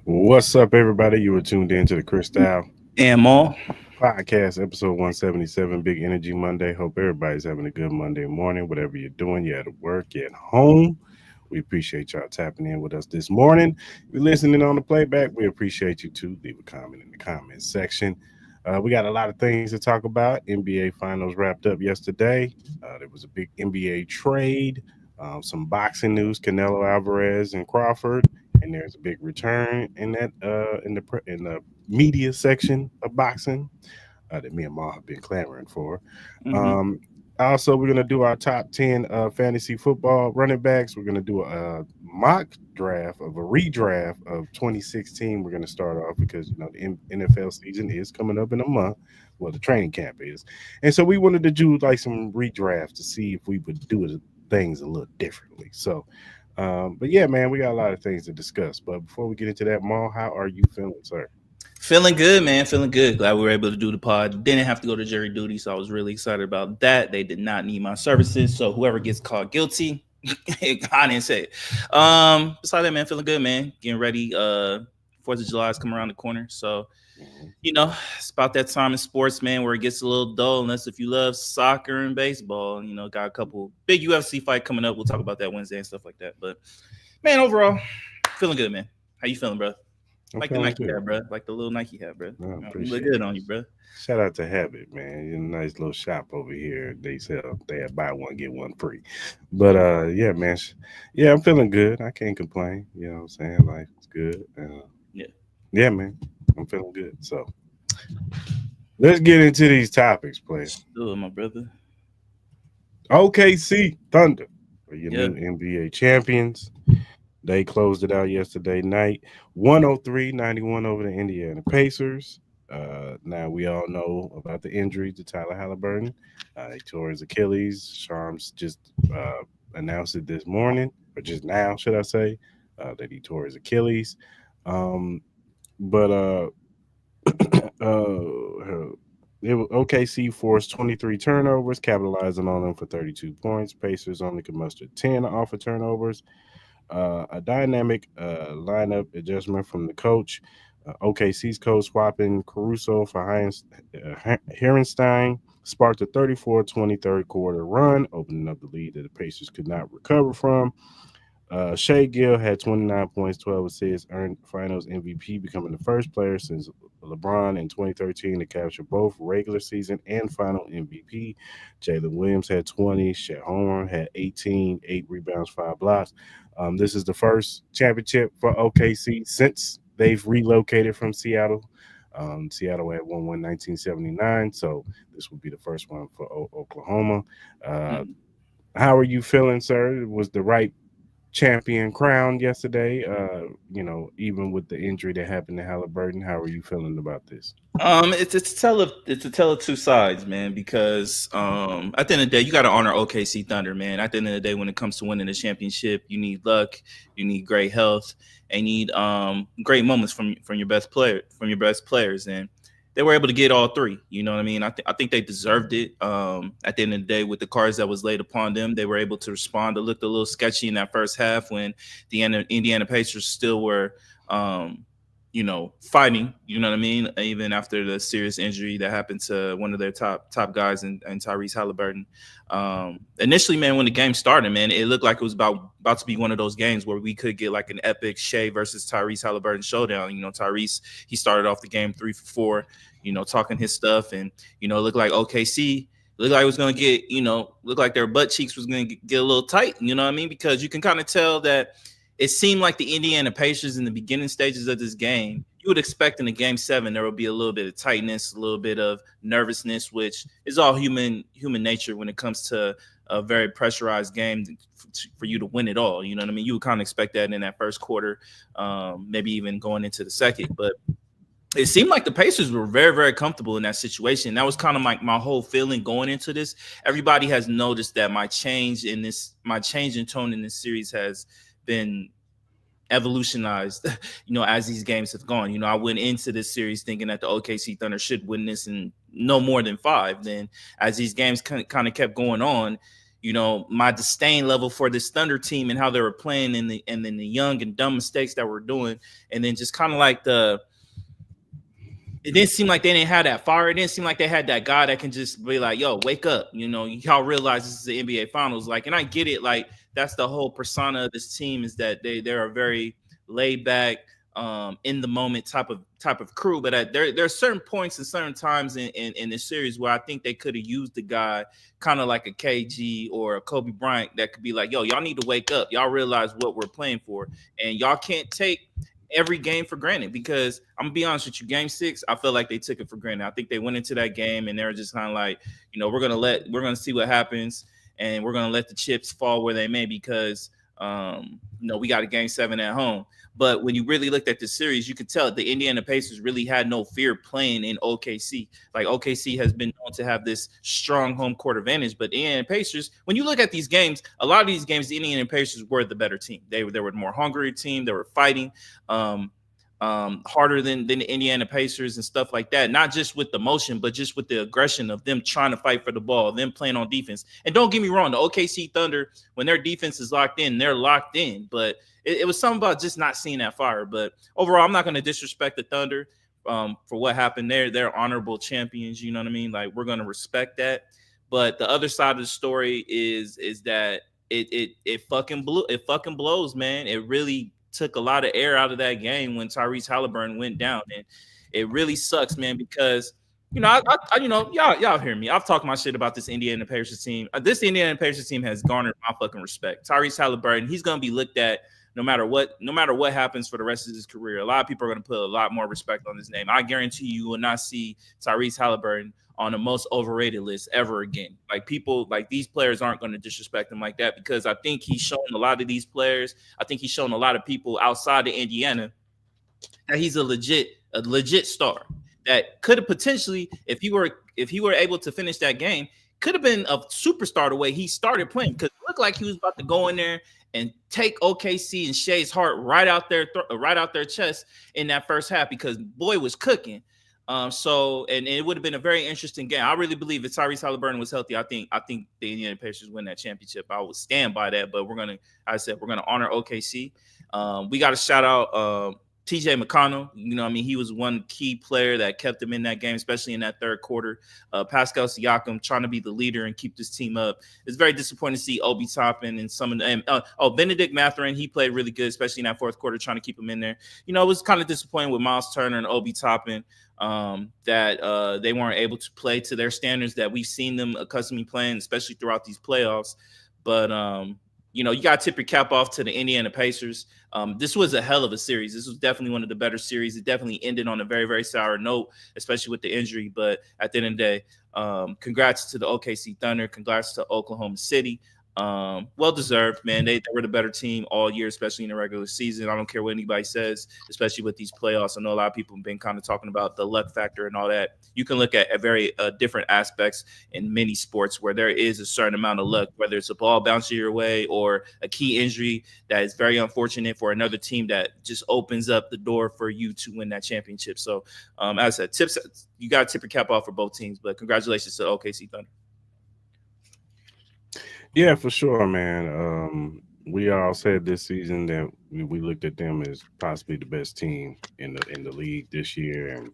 What's up, everybody? You were tuned in to the Cris Mal And Mal. podcast, episode 177, Big Energy Monday. Hope everybody's having a good Monday morning, whatever you're doing. You're at work, you're at home. We appreciate y'all tapping in with us this morning. If you're listening on the playback, we appreciate you too. Leave a comment in the comment section. We got a lot of things to talk about. NBA Finals wrapped up yesterday. There was a big NBA trade, some boxing news, Canelo Alvarez and Crawford, and there's a big return in that in the media section of boxing that me and Ma have been clamoring for. Mm-hmm. Um, Also, we're gonna do our top 10 fantasy football running backs. We're gonna do a mock draft of a redraft of 2016. We're gonna start off because the NFL season is coming up in a month. Well, the training camp is, and so we wanted to do like some redrafts to see if we would do things a little differently. So, but yeah, man, we got a lot of things to discuss. But before we get into that, Maul, how are you feeling, sir? Feeling good, man. Feeling good. Glad we were able to do the pod. Didn't have to go to jury duty, so I was really excited about that. They did not need my services, so whoever gets caught guilty, I didn't say it. Besides that, man, feeling good, man. Getting ready. 4th of July is coming around the corner, so it's about that time in sports, man, where it gets a little dull. Unless if you love soccer and baseball, got a couple big UFC fight coming up. We'll talk about that Wednesday and stuff like that. But man, overall, feeling good, man. How you feeling, bro? I'm Like the feeling Nike good. hat, bro. Like the little Nike hat, bro. I You appreciate look good it. on you, bro. Shout out to Habit, man. You're a nice little shop over here. They have buy one get one free. But yeah, man. Yeah, I'm feeling good. I can't complain. You know what I'm saying? Life is good. Yeah. Yeah, man. I'm feeling good. So let's get into these topics, player. Still, my brother. OKC Thunder are your Yeah. new NBA champions. They closed it out yesterday night, 103-91 over the Indiana Pacers. Now we all know about the injury to Tyler Halliburton. He tore his Achilles. Shams just announced it this morning, or just now, should I say, that he tore his Achilles. But OKC forced 23 turnovers, capitalizing on them for 32 points. Pacers only could muster 10 off of turnovers. A dynamic lineup adjustment from the coach. OKC's coach swapping Caruso for Herenstein sparked a 34-20 third quarter run, opening up the lead that the Pacers could not recover from. Shea Gill had 29 points, 12 assists, earned Finals MVP, becoming the first player since LeBron in 2013 to capture both regular season and Final MVP. Jalen Williams had 20. Chet Holmgren had 18, 8 rebounds, 5 blocks. This is the first championship for OKC since they've relocated from Seattle. Seattle had won 1979, so this will be the first one for Oklahoma. Mm. How are you feeling, sir? Was the right champion crowned yesterday? Even with the injury that happened to Halliburton, how are you feeling about this? It's a tell of two sides, man. Because at the end of the day, you got to honor OKC Thunder, man. At the end of the day, when it comes to winning the championship, you need luck, you need great health, and you need great moments from your best players, and they were able to get all three. You know what I mean? I think they deserved it. At the end of the day, with the cards that was laid upon them, they were able to respond. It looked a little sketchy in that first half when the Indiana Pacers still were. Fighting, you know what I mean? Even after the serious injury that happened to one of their top guys and Tyrese Halliburton. Initially, man, when the game started, man, it looked like it was about to be one of those games where we could get like an epic Shea versus Tyrese Halliburton showdown. Tyrese, he started off the game 3 for 4, talking his stuff, and it looked like OKC looked like it was going to get, looked like their butt cheeks was going to get a little tight, you know what I mean? Because you can kind of tell that it seemed like the Indiana Pacers in the beginning stages of this game, you would expect in the game 7 there would be a little bit of tightness, a little bit of nervousness, which is all human nature when it comes to a very pressurized game for you to win it all. You know what I mean? You would kind of expect that in that first quarter, maybe even going into the second. But it seemed like the Pacers were very, very comfortable in that situation. That was kind of like my whole feeling going into this. Everybody has noticed that my change in tone in this series has been evolutionized, as these games have gone. I went into this series thinking that the OKC Thunder should win this in no more than 5. Then as these games kind of kept going on, my disdain level for this Thunder team and how they were playing and then the young and dumb mistakes that we're doing, and then just kind of like it didn't seem like they didn't have that fire. It didn't seem like they had that guy that can just be like, yo, wake up. Y'all realize this is the NBA Finals. Like, and I get it. Like, that's the whole persona of this team, is that they're a very laid back, in the moment type of crew. But there are certain points and certain times in this series where I think they could have used the guy kind of like a KG or a Kobe Bryant that could be like, yo, y'all need to wake up. Y'all realize what we're playing for. And y'all can't take every game for granted, because I'm gonna be honest with you, game 6, I feel like they took it for granted. I think they went into that game and they were just kind of like, we're gonna see what happens, and we're gonna let the chips fall where they may, because we got a game 7 at home. But when you really looked at the series, you could tell the Indiana Pacers really had no fear playing in OKC. Like, OKC has been known to have this strong home court advantage, but the Indiana Pacers, when you look at these games, a lot of these games, the Indiana Pacers were the better team. They were the more hungry team. They were fighting harder than the Indiana Pacers and stuff like that. Not just with the motion, but just with the aggression of them trying to fight for the ball, them playing on defense. And don't get me wrong, the OKC Thunder, when their defense is locked in, they're locked in. But it was something about just not seeing that fire. But overall, I'm not going to disrespect the Thunder for what happened there. They're honorable champions. You know what I mean? Like, we're going to respect that. But the other side of the story is that it fucking blows, man. It really took a lot of air out of that game when Tyrese Halliburton went down, and it really sucks, man, because y'all hear me. I've talked my shit about this Indiana Pacers team. This Indiana Pacers team has garnered my fucking respect. Tyrese Halliburton, he's gonna be looked at no matter what happens for the rest of his career. A lot of people are gonna put a lot more respect on his name. I guarantee you will not see Tyrese Halliburton on the most overrated list ever again. Like, people, like, these players aren't going to disrespect him like that, because I think he's shown a lot of these players. I think he's shown a lot of people outside of Indiana that he's a legit star that could have potentially, if he were able to finish that game, could have been a superstar the way he started playing, because it looked like he was about to go in there and take OKC and Shea's heart right out their chest in that first half, because boy was cooking. So it would have been a very interesting game. I really believe if Tyrese Halliburton was healthy, I think the Indiana Pacers win that championship. I would stand by that. But we're gonna honor OKC. We got to shout out TJ McConnell. He was one key player that kept him in that game, especially in that third quarter. Pascal Siakam trying to be the leader and keep this team up. It's very disappointing to see Obi Toppin and some of them. Benedict Mathurin, he played really good, especially in that fourth quarter, trying to keep him in there. It was kind of disappointing with Miles Turner and Obi Toppin that they weren't able to play to their standards that we've seen them accustomed to playing, especially throughout these playoffs. But you got to tip your cap off to the Indiana Pacers. This was a hell of a series. This was definitely one of the better series. It definitely ended on a very, very sour note, especially with the injury. But at the end of the day, congrats to the OKC Thunder. Congrats to Oklahoma City. Well deserved, man. They were the better team all year, especially in the regular season. I don't care what anybody says, especially with these playoffs. I know a lot of people have been kind of talking about the luck factor and all that. You can look at very different aspects in many sports where there is a certain amount of luck, whether it's a ball bouncing your way or a key injury that is very unfortunate for another team that just opens up the door for you to win that championship. So, as I said, you got to tip your cap off for both teams, but congratulations to OKC Thunder. Yeah, for sure, man. We all said this season that we looked at them as possibly the best team in the league this year, and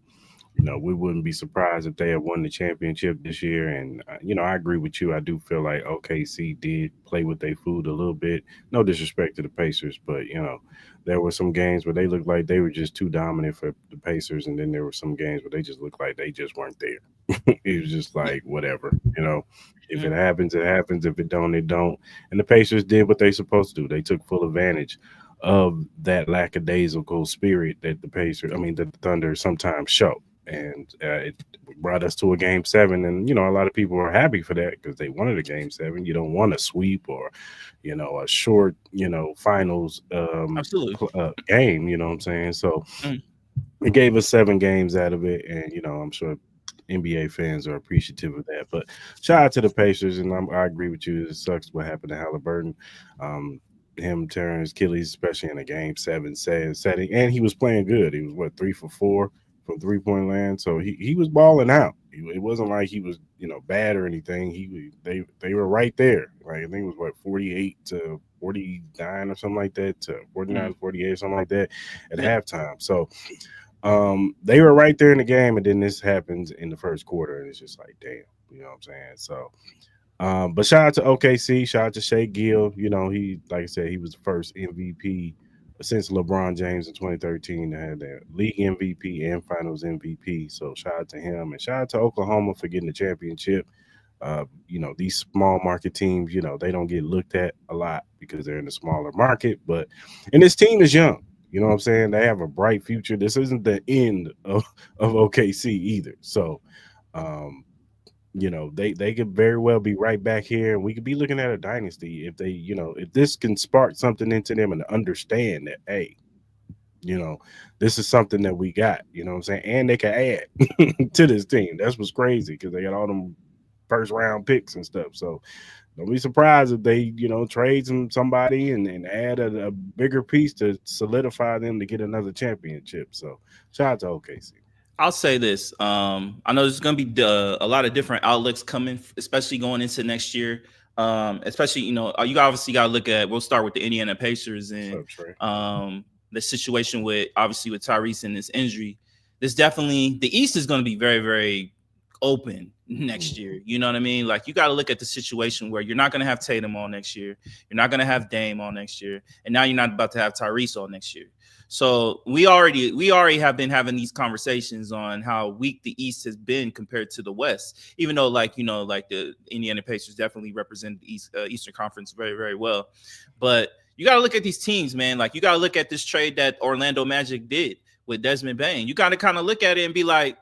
we wouldn't be surprised if they had won the championship this year. And I agree with you. I do feel like OKC did play with their food a little bit. No disrespect to the Pacers, but there were some games where they looked like they were just too dominant for the Pacers, and then there were some games where they just looked like they just weren't there. It was just like whatever. If it happens, it happens. If it don't, it don't. And the Pacers did what they supposed to do. They took full advantage of that lackadaisical spirit that the Thunder sometimes show. And it brought us to a game 7. And, a lot of people were happy for that because they wanted a game 7. You don't want a sweep or, a short, finals game, you know what I'm saying? So it gave us 7 games out of it. And, I'm sure NBA fans are appreciative of that. But shout out to the Pacers, and I agree with you. It sucks what happened to Halliburton. Him tearing his Achilles, especially in a game 7 setting, and he was playing good. He was 3 for 4 from 3-point land. So he was balling out. It wasn't like he was bad or anything. They were right there. Like I think it was what 48 to 49 or something like that to 49 to 48 or something like that at halftime. So they were right there in the game, and then this happens in the first quarter, and it's just like damn, you know what I'm saying? So. But shout out to OKC, shout out to Shea Gill. He, like I said, he was the first MVP since LeBron James in 2013 to have that league MVP and finals MVP. So shout out to him and shout out to Oklahoma for getting the championship. These small market teams, they don't get looked at a lot because they're in a smaller market. And this team is young. You know what I'm saying? They have a bright future. This isn't the end of OKC either. So, they could very well be right back here, and we could be looking at a dynasty if they, if this can spark something into them and understand that, hey, this is something that we got, you know what I'm saying? And they can add to this team. That's what's crazy because they got all them first round picks and stuff. So don't be surprised if they, trade somebody and add a bigger piece to solidify them to get another championship. So shout out to OKC. I'll say this. I know there's going to be a lot of different outlooks coming, especially going into next year. Especially, you obviously got to look at, we'll start with the Indiana Pacers and the situation with Tyrese and this injury. There's definitely, the East is going to be very, very open next year. You know what I mean? Like you got to look at the situation where you're not going to have Tatum all next year. You're not going to have Dame all next year. And now you're not about to have Tyrese all next year. So we already have been having these conversations on how weak the East has been compared to the West, even though like the Indiana Pacers definitely represent the Eastern Conference very, very well. But you got to look at these teams, man. Like you got to look at this trade that Orlando Magic did with Desmond Bane. You got to kind of look at it and be like,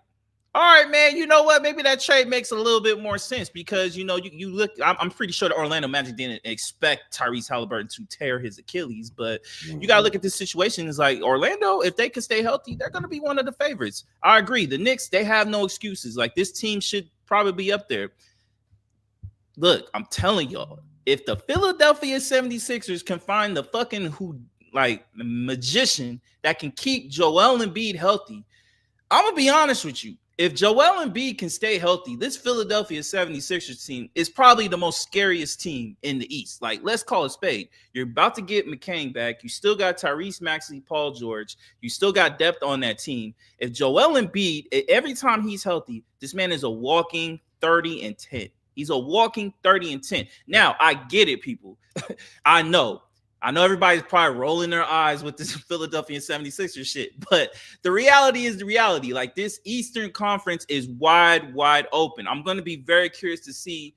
all right, man, you know what? Maybe that trade makes a little bit more sense because, you look, I'm pretty sure the Orlando Magic didn't expect Tyrese Halliburton to tear his Achilles, but you got to look at this situation. It's like Orlando, if they can stay healthy, they're going to be one of the favorites. I agree. The Knicks, they have no excuses. Like this team should probably be up there. Look, I'm telling y'all, if the Philadelphia 76ers can find the fucking magician that can keep Joel Embiid healthy, I'm going to be honest with you. If Joel Embiid can stay healthy, this Philadelphia 76ers team is probably the most scariest team in the East. Like, let's call it spade. You're about to get McCain back. You still got Tyrese Maxey, Paul George. You still got depth on that team. If Joel Embiid, every time he's healthy, this man is a walking 30-10. He's a walking 30-10. Now, I get it, people. I know everybody's probably rolling their eyes with this Philadelphia 76ers shit, but the reality is the reality. Like this Eastern Conference is wide open. I'm going to be very curious to see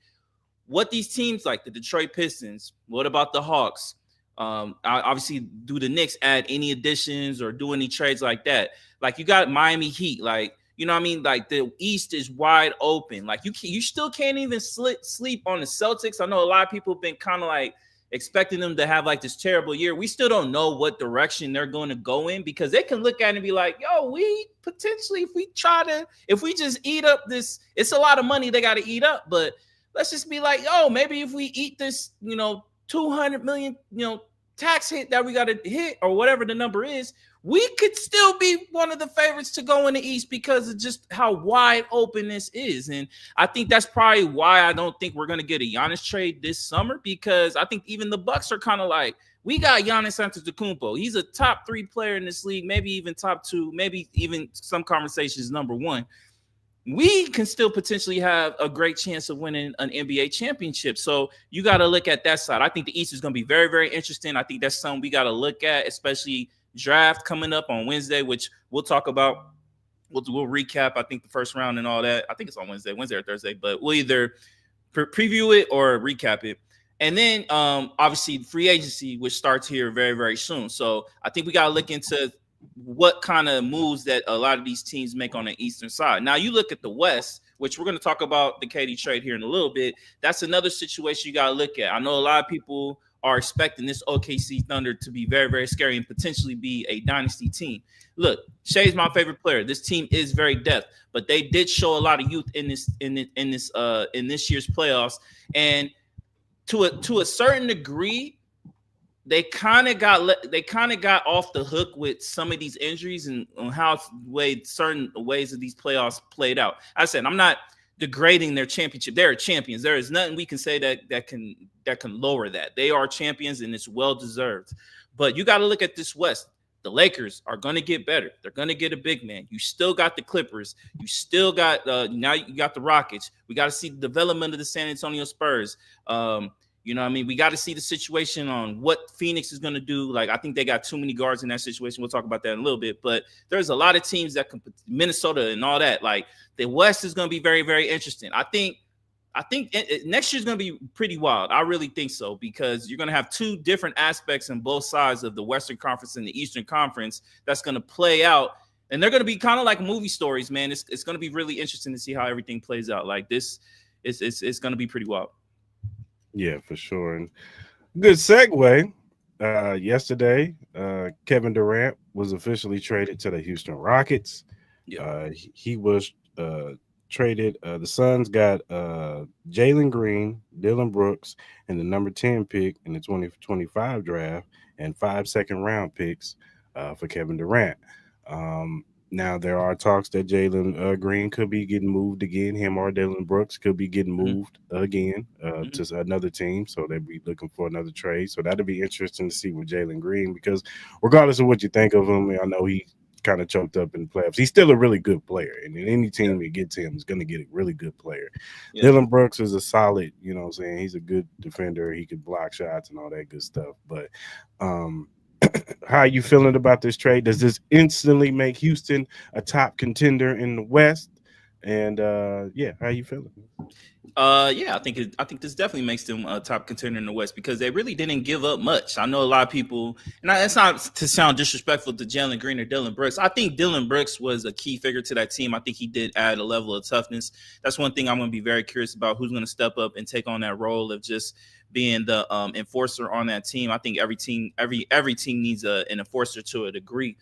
what these teams like the Detroit Pistons. What about the Hawks? Obviously, do the Knicks add any additions or do any trades like that? Like you got Miami Heat, like, you know what I mean? Like the East is wide open. Like you still can't even sleep on the Celtics. I know a lot of people have been kind of like expecting them to have like this terrible year. We still don't know what direction they're going to go in because they can look at it and be like, yo, we potentially, if we just eat up this, it's a lot of money they got to eat up, but let's just be like, yo, maybe if we eat this, 200 million, tax hit that we got to hit or whatever the number is, we could still be one of the favorites to go in the East because of just how wide open this is. And I think that's probably why I don't think we're going to get a Giannis trade this summer because I think even the Bucks are kind of like, we got Giannis Antetokounmpo. He's a top 3 player in this league, maybe even top 2, maybe even some conversations number 1. We can still potentially have a great chance of winning an NBA championship. So you got to look at that side. I think the East is going to be very, very interesting. I think that's something we got to look at, especially draft coming up on Wednesday, which we'll talk about. We'll recap, I think, the first round and all that. I think it's on Wednesday or Thursday, but we'll either preview it or recap it. And then obviously free agency, which starts here very, very soon. So I think we got to look into what kind of moves that a lot of these teams make on the Eastern side. Now you look at the West, which we're going to talk about the KD trade here in a little bit. That's another situation you got to look at. I know a lot of people are expecting this OKC Thunder to be very, very scary and potentially be a dynasty team. Look, Shea's my favorite player. This team is very depth, but they did show a lot of youth in this year's playoffs. And to a certain degree, they kind of got off the hook with some of these injuries and on how certain ways of these playoffs played out. I said I'm not degrading their championship. They're champions. There is nothing we can say that can lower that. They are champions and it's well deserved. But you got to look at this West. The Lakers are going to get better. They're going to get a big man. You still got the Clippers. You still got now you got the Rockets. We got to see the development of the San Antonio Spurs. You know what I mean? We got to see the situation on what Phoenix is going to do. Like, I think they got too many guards in that situation. We'll talk about that in a little bit. But there's a lot of teams that can – Minnesota and all that. Like, the West is going to be very, very interesting. I think next year's going to be pretty wild. I really think so because you're going to have two different aspects on both sides of the Western Conference and the Eastern Conference that's going to play out. And they're going to be kind of like movie stories, man. It's going to be really interesting to see how everything plays out. Like, this it's going to be pretty wild. Yeah, for sure. And good segue. Yesterday, Kevin Durant was officially traded to the Houston Rockets. Yeah. He was traded. The Suns got Jalen Green, Dylan Brooks, and the number 10 pick in the 2025 draft, and 5 second-round picks for Kevin Durant. Now, there are talks that Jalen Green could be getting moved again. Him or Dylan Brooks could be getting moved again to another team. So they'll be looking for another trade. So that'll be interesting to see with Jalen Green because regardless of what you think of him, I know he kind of choked up in the playoffs. He's still a really good player. And any team that gets him is going to get a really good player. Yeah. Dylan Brooks is a solid, you know what I'm saying? He's a good defender. He could block shots and all that good stuff. But how are you feeling about this trade? Does this instantly make Houston a top contender in the West? And how are you feeling? I think this definitely makes them a top contender in the West because they really didn't give up much. I know a lot of people, and that's not to sound disrespectful to Jalen Green or Dylan Brooks. I think Dylan Brooks was a key figure to that team. I think he did add a level of toughness. That's one thing I'm going to be very curious about, who's going to step up and take on that role of just being the enforcer on that team. I think every team needs an enforcer to a degree.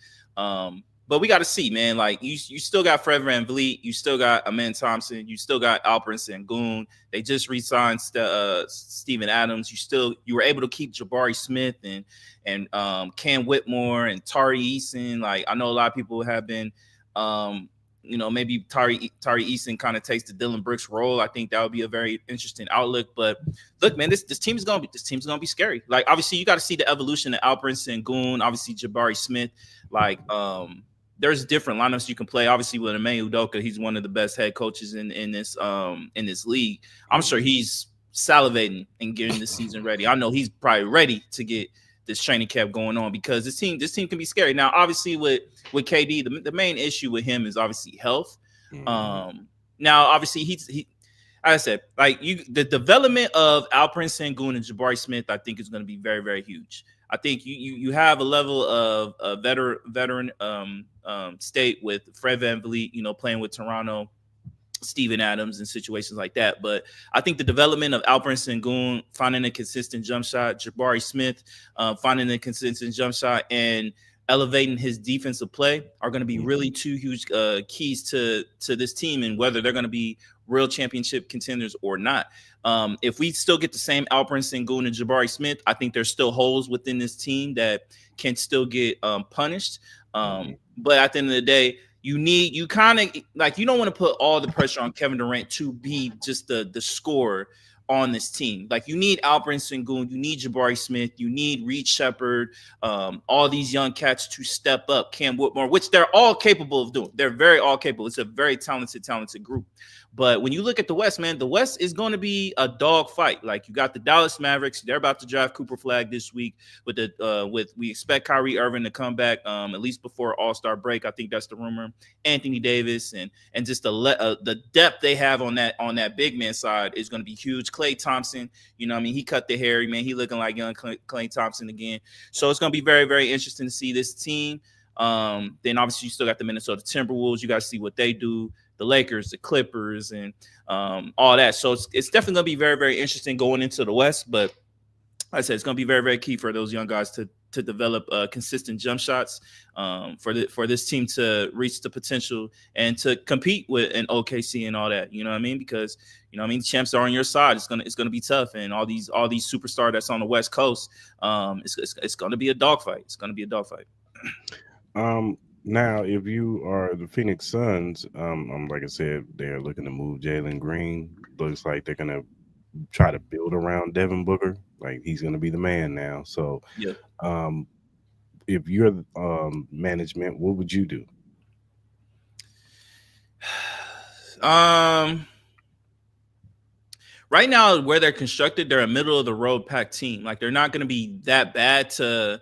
But we got to see, man. Like, you still got Fred VanVleet. You still got Amen Thompson. You still got Alperen Sengun. They just re-signed Steven Adams. You were able to keep Jabari Smith and Cam Whitmore and Tari Eason. Like, I know a lot of people have been, maybe Tari Eason kind of takes the Dylan Brooks role. I think that would be a very interesting outlook. But look, man, this team is gonna be scary. Like, obviously, you got to see the evolution of Alperen Sengun. Obviously, Jabari Smith. Like, there's different lineups you can play. Obviously, with Ime Udoka, he's one of the best head coaches in this league. I'm sure he's salivating and getting this season ready. I know he's probably ready to get this training camp going on because this team can be scary. Now, obviously, with KD, the main issue with him is obviously health. Mm-hmm. Now, obviously, he I said, like, the development of Alperen Sengun and Jabari Smith, I think, is going to be very, very huge. I think you have a level of a veteran state with Fred VanVleet, playing with Toronto, Steven Adams, and situations like that. But I think the development of Alperen Sengun, finding a consistent jump shot, Jabari Smith finding a consistent jump shot, and elevating his defensive play are going to be really two huge keys to this team and whether they're going to be real championship contenders or not. If we still get the same Alperen Sengun and Jabari Smith, I think there's still holes within this team that can still get punished. But at the end of the day, you kind of like, you don't want to put all the pressure on Kevin Durant to be just the scorer on this team. Like, you need Alperen Sengun, you need Jabari Smith, you need Reed Shepherd, all these young cats to step up, Cam Whitmore, which they're all capable of doing. They're very all capable. It's a very talented group. But when you look at the West, man, the West is going to be a dog fight. Like, you got the Dallas Mavericks. They're about to draft Cooper Flag this week. We expect Kyrie Irving to come back at least before All-Star break. I think that's the rumor. Anthony Davis and just the depth they have on that big man side is going to be huge. Klay Thompson, he cut the hair, man. He looking like young Klay Thompson again. So it's going to be very, very interesting to see this team. Then obviously you still got the Minnesota Timberwolves. You got to see what they do. The Lakers, the Clippers, and all that. So it's definitely going to be very, very interesting going into the West. But like I said, it's going to be very, very key for those young guys to to develop consistent jump shots for this team to reach the potential and to compete with an OKC and all that. You know what I mean? Because champs are on your side. It's gonna be tough, and all these superstars that's on the West Coast. It's gonna be a dogfight. It's gonna be a dogfight. Now, if you are the Phoenix Suns, like I said, they're looking to move Jalen Green. Looks like they're gonna try to build around Devin Booker. Like he's gonna be the man now. So, Yeah. um, if you're management, what would you do? Right now, where they're constructed, they're a middle of the road pack team. Like they're not going to be that bad to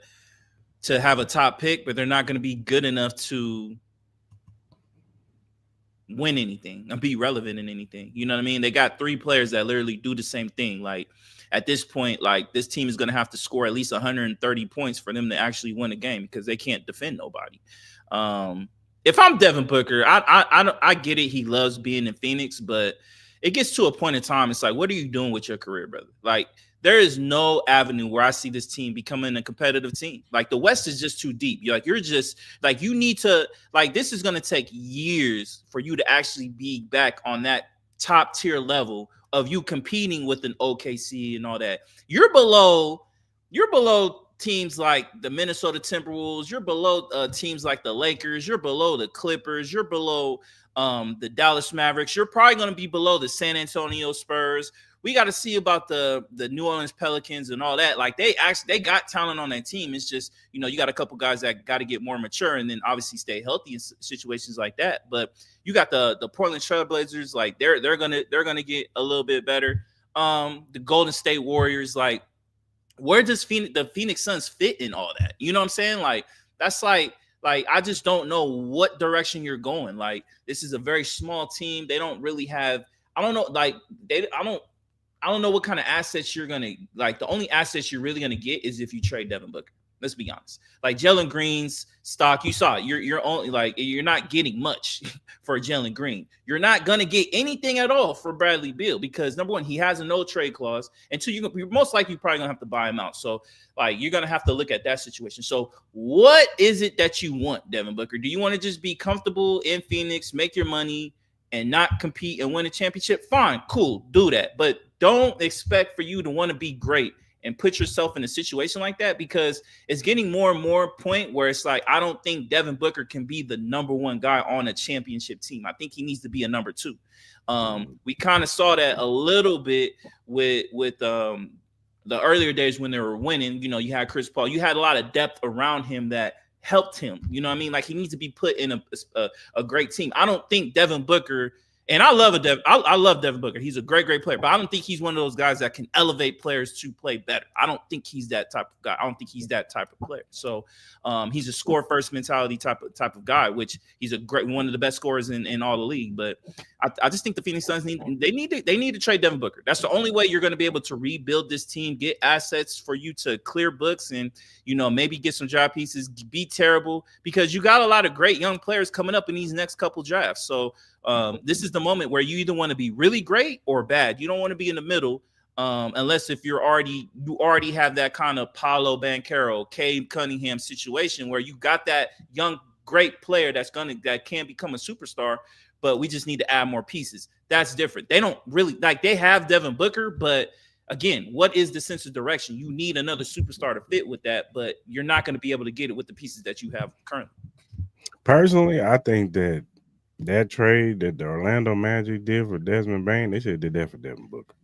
have a top pick, but they're not going to be good enough to win anything and be relevant in anything. You know what I mean? They got 3 players that literally do the same thing. Like at this point, like this team is going to have to score at least 130 points for them to actually win a game because they can't defend nobody. If I'm Devin Booker, I get it. He loves being in Phoenix, but it gets to a point in time. It's like, what are you doing with your career, brother? Like, there is no avenue where I see this team becoming a competitive team. Like, the West is just too deep. You're just like, you need to, like, this is going to take years for you to actually be back on that top tier level of you competing with an OKC and all that. You're below teams like the Minnesota Timberwolves. You're below teams like the Lakers. You're below the Clippers. You're below the Dallas Mavericks. You're probably going to be below the San Antonio Spurs. We got to see about the New Orleans Pelicans and all that. Like they got talent on that team. It's just, you got a couple guys that got to get more mature and then obviously stay healthy in situations like that. But you got the Portland Trailblazers. Like they're gonna get a little bit better. The Golden State Warriors. Like, where does the Phoenix Suns fit in all that? You know what I'm saying? Like that's like I just don't know what direction you're going. Like this is a very small team. They don't really have. I don't know. Like I don't know what kind of assets you're gonna like. The only assets you're really gonna get is if you trade Devin Booker. Let's be honest. Like Jalen Green's stock, you saw it. You're only like you're not getting much for Jalen Green. You're not gonna get anything at all for Bradley Beal because number one, he has a no trade clause, and two, you're most likely probably gonna have to buy him out. So like you're gonna have to look at that situation. So what is it that you want, Devin Booker? Do you want to just be comfortable in Phoenix, make your money, and not compete and win a championship? Fine, cool, do that, but don't expect for you to want to be great and put yourself in a situation like that because it's getting more and more point where it's like, I don't think Devin Booker can be the number one guy on a championship team. I think he needs to be a number 2. We kind of saw that a little bit with the earlier days when they were winning. You had Chris Paul. You had a lot of depth around him that helped him. You know what I mean? Like he needs to be put in a great team. I don't think Devin Booker. And I love Devin Booker. He's a great player, but I don't think he's one of those guys that can elevate players to play better. I don't think he's that type of guy. I don't think he's that type of player. So he's a score first mentality type of guy, which he's one of the best scorers in all the league. But I just think the Phoenix Suns need to trade Devin Booker. That's the only way you're going to be able to rebuild this team, get assets for you to clear books, and maybe get some draft pieces. Be terrible because you got a lot of great young players coming up in these next couple drafts. So. This is the moment where you either want to be really great or bad. You don't want to be in the middle, unless if you already have that kind of Paolo Banchero, Cade Cunningham situation where you got that young great player that can become a superstar, but we just need to add more pieces. That's different. They don't really they have Devin Booker, but again, what is the sense of direction? You need another superstar to fit with that, but you're not going to be able to get it with the pieces that you have currently. Personally, I think that trade that the Orlando Magic did for Desmond Bain, they should have did that for Devin Booker.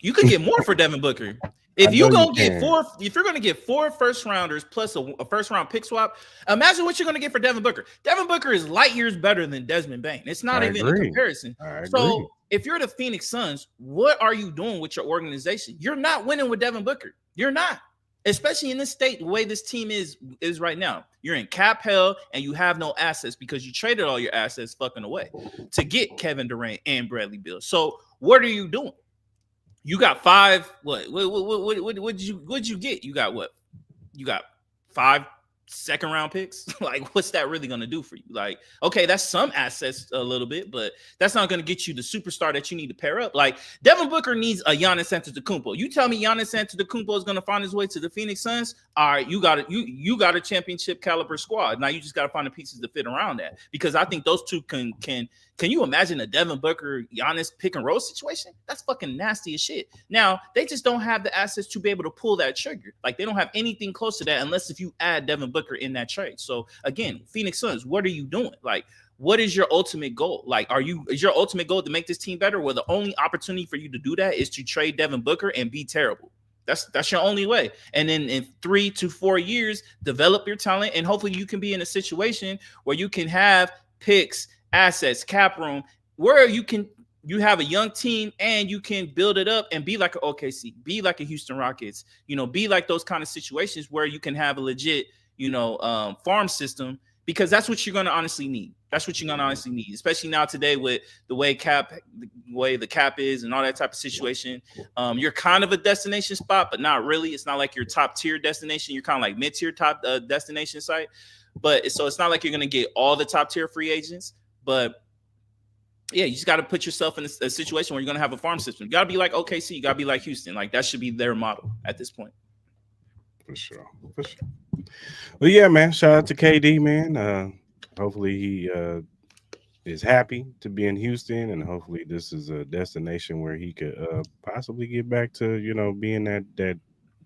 You could get more for Devin Booker. If you're going to get 4 first rounders plus a first round pick swap, imagine what you're going to get for Devin Booker. Devin Booker is light years better than Desmond Bain. It's not even a comparison. So if you're the Phoenix Suns, what are you doing with your organization? You're not winning with Devin Booker. You're not. Especially in this state, the way this team is right now. You're in cap hell and you have no assets because you traded all your assets fucking away to get Kevin Durant and Bradley Beal. So what are you doing? You got 5. What'd you get? You got what? You got 5 second round picks. Like, what's that really going to do for you? Like, okay, that's some assets a little bit, but that's not going to get you the superstar that you need to pair up. Like, Devin Booker needs a Giannis Antetokounmpo. You tell me Giannis Antetokounmpo is going to find his way to the Phoenix Suns? All right, you got it. You got a championship caliber squad. Now you just got to find the pieces to fit around that, because I think those two can. Can you imagine a Devin Booker Giannis pick and roll situation? That's fucking nasty as shit. Now they just don't have the assets to be able to pull that trigger. Like, they don't have anything close to that unless if you add Devin Booker in that trade. So again, Phoenix Suns, what are you doing? Like, what is your ultimate goal? Like, is your ultimate goal to make this team better? Well, the only opportunity for you to do that is to trade Devin Booker and be terrible. That's your only way. And then in 3 to 4 years, develop your talent, and hopefully you can be in a situation where you can have picks, assets, cap room, where you have a young team and you can build it up and be like an OKC, be like a Houston Rockets, be like those kind of situations where you can have a legit, farm system, because that's what you're going to honestly need. That's what you're going to honestly need, especially now today with the way the cap is and all that type of situation. You're kind of a destination spot, but not really. It's not like your top tier destination. You're kind of like mid-tier top destination site. But so it's not like you're going to get all the top tier free agents. But yeah, you just got to put yourself in a situation where you're going to have a farm system. You got to be like OKC. You got to be like Houston. Like, that should be their model at this point. For sure. Well, yeah, man. Shout out to KD, man. Hopefully he is happy to be in Houston, and hopefully this is a destination where he could possibly get back to, being that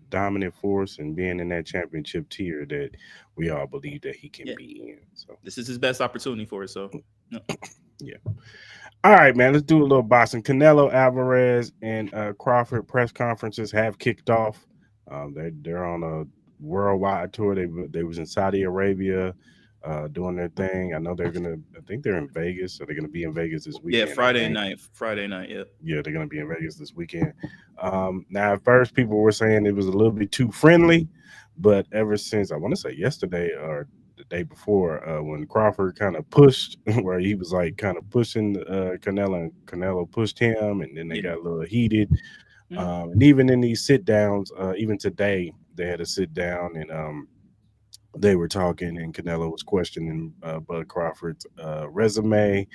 dominant force and being in that championship tier that we all believe that he can be in. So this is his best opportunity for it. So yeah. All right, man. Let's do a little boxing. Canelo Alvarez and Crawford press conferences have kicked off. They're on a worldwide tour. They was in Saudi Arabia doing their thing. I know I think they're in Vegas, so they're gonna be in Vegas this weekend. Yeah, Friday night. Yeah, they're gonna be in Vegas this weekend. Now at first people were saying it was a little bit too friendly, but ever since, I want to say yesterday or the day before, when Crawford kind of pushed, where he was like kind of pushing Canelo, and Canelo pushed him, and then they got a little heated. And even in these sit downs, even today they had a sit down, and they were talking, and Canelo was questioning Bud Crawford's resume.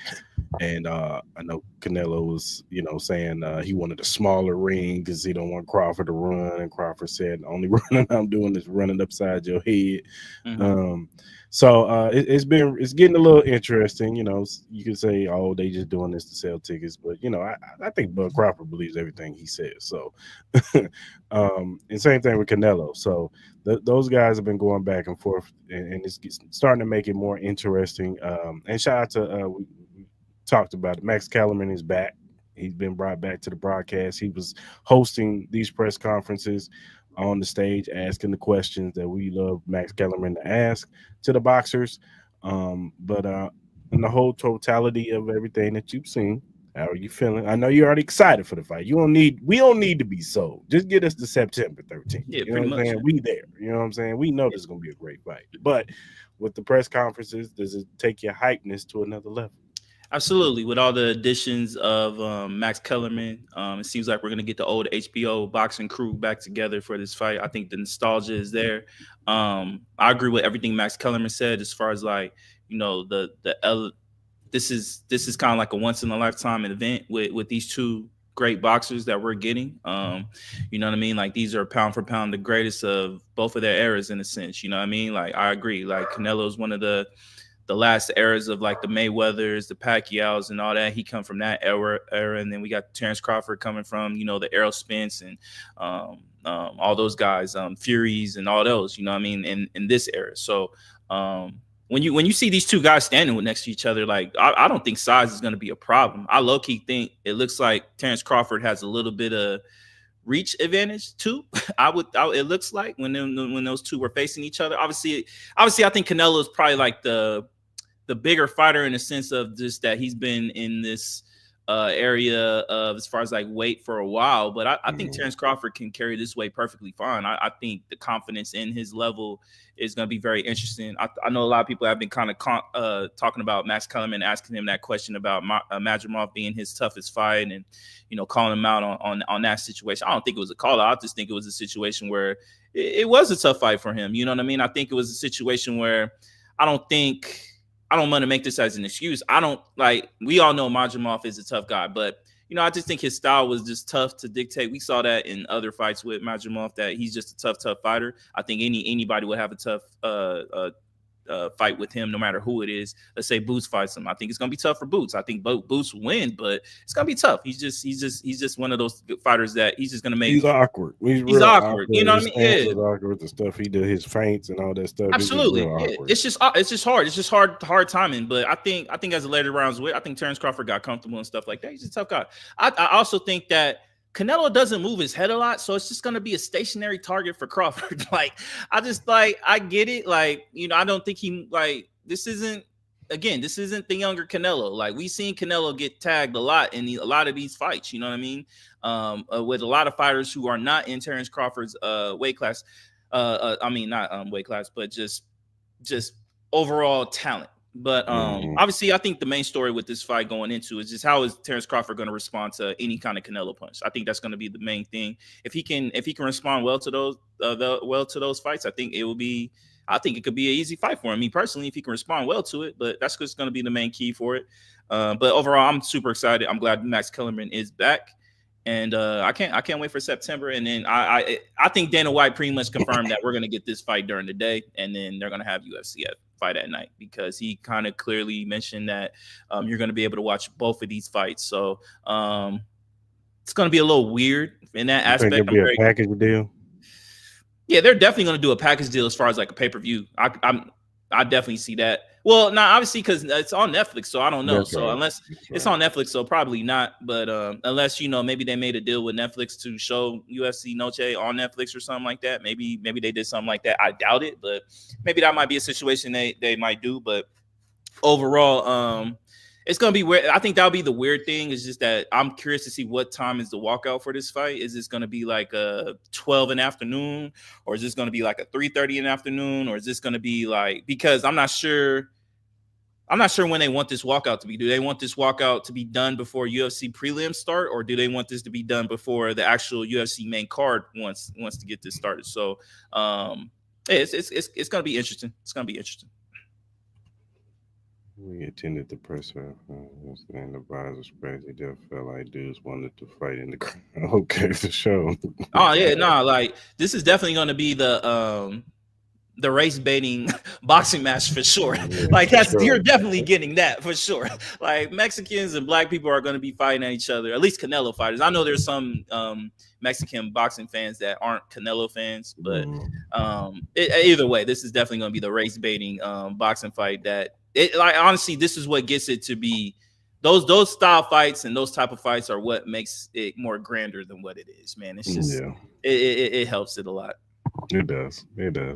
And I know Canelo was, saying he wanted a smaller ring because he don't want Crawford to run. And Crawford said, the only running I'm doing is running upside your head. So it's getting a little interesting. You could say, oh, they just doing this to sell tickets. But, I think Bud Crawford believes everything he says. So and same thing with Canelo. So those guys have been going back and forth, and it's starting to make it more interesting. And shout out to we talked about it. Max Kellerman is back. He's been brought back to the broadcast. He was hosting these press conferences on the stage, asking the questions that we love Max Kellerman to ask to the boxers. But in the whole totality of everything that you've seen, how are you feeling? I know you're already excited for the fight. We don't need to be sold. Just get us to September 13th. Yeah, you know what I'm saying? We there. You know what I'm saying? We know this is gonna be a great fight. But with the press conferences, does it take your hypeness to another level? Absolutely. With all the additions of Max Kellerman, it seems like we're going to get the old HBO boxing crew back together for this fight. I think the nostalgia is there. I agree with everything Max Kellerman said as far as like, this is kind of like a once in a lifetime event with these two great boxers that we're getting. You know what I mean? Like, these are pound for pound the greatest of both of their eras in a sense. You know what I mean? Like, I agree. Like, Canelo's one of the last eras of like the Mayweathers, the Pacquiaos, and all that. He come from that era, and then we got Terrence Crawford coming from the Errol Spence and all those guys, Furies and all those. You know what I mean? In this era. So when you see these two guys standing next to each other, like I don't think size is going to be a problem. I low key think it looks like Terrence Crawford has a little bit of reach advantage too. It looks like when those two were facing each other. Obviously, I think Canelo is probably like the bigger fighter in the sense of just that he's been in this area of as far as like weight for a while. But I think Terrence Crawford can carry this weight perfectly fine. I think the confidence in his level is going to be very interesting. I know a lot of people have been kind of talking about Max Kellerman, asking him that question about Madrimov being his toughest fight and, calling him out on that situation. I don't think it was a call out. I just think it was a situation where it was a tough fight for him. You know what I mean? I think it was a situation where I don't want to make this as an excuse. We all know Majimov is a tough guy, but I just think his style was just tough to dictate. We saw that in other fights with Majimov, that he's just a tough fighter. I think anybody would have a tough fight with him, no matter who it is. Let's say Boots fights him. I think it's gonna be tough for Boots. I think Boots will win, but it's gonna be tough. He's just one of those fighters that he's just gonna make. He's awkward. He's awkward. You know what I mean? Yeah, awkward. The stuff he did, his feints and all that stuff. Absolutely, it's just hard. It's just hard timing. But I think as the later rounds went, I think Terrence Crawford got comfortable and stuff like that. He's a tough guy. I also think that Canelo doesn't move his head a lot, so it's just going to be a stationary target for Crawford. I get it. I don't think this isn't the younger Canelo. We've seen Canelo get tagged a lot in a lot of these fights. You know what I mean? With a lot of fighters who are not in Terrence Crawford's weight class. Not weight class, but just overall talent. But obviously, I think the main story with this fight going into is just how is Terrence Crawford going to respond to any kind of Canelo punch. I think that's going to be the main thing. If he can respond well to those fights, I think it could be an easy fight for him. Me personally, if he can respond well to it, but that's just going to be the main key for it. But overall, I'm super excited. I'm glad Max Kellerman is back, and I can't wait for September. And then I think Dana White pretty much confirmed that we're going to get this fight during the day, and then they're going to have UFC fight at night, because he kind of clearly mentioned that you're going to be able to watch both of these fights. So it's going to be a little weird in that aspect. Think it'll be a package deal. Yeah, they're definitely going to do a package deal as far as a pay-per-view. I definitely see that. Well, not obviously because it's on Netflix, so I don't know. That's so right. Unless it's on Netflix, so probably not. But unless maybe they made a deal with Netflix to show UFC Noche on Netflix or something like that. Maybe they did something like that. I doubt it, but maybe that might be a situation they might do. But overall, it's gonna be weird. I think that'll be the weird thing. Is just that I'm curious to see what time is the walkout for this fight. Is this gonna be like a 12 in the afternoon, or is this gonna be like a 3:30 in the afternoon, or is this gonna be because I'm not sure when they want this walkout to be. Do they want this walkout to be done before UFC prelims start, or do they want this to be done before the actual UFC main card wants to get this started? So it's gonna be interesting. It's gonna be interesting. We attended the press conference and the advisors crazy. They felt like dudes wanted to fight in the crowd. Okay, for sure. Oh yeah, this is definitely going to be the race baiting boxing match for sure. You're definitely getting that for sure. Mexicans and black people are going to be fighting at each other. At least Canelo fighters. I know there's some Mexican boxing fans that aren't Canelo fans, but either way, this is definitely going to be the race baiting boxing fight. Honestly, this is what gets it to be. Those style fights and those type of fights are what makes it more grander than what it is, man. It's just it helps it a lot. It does.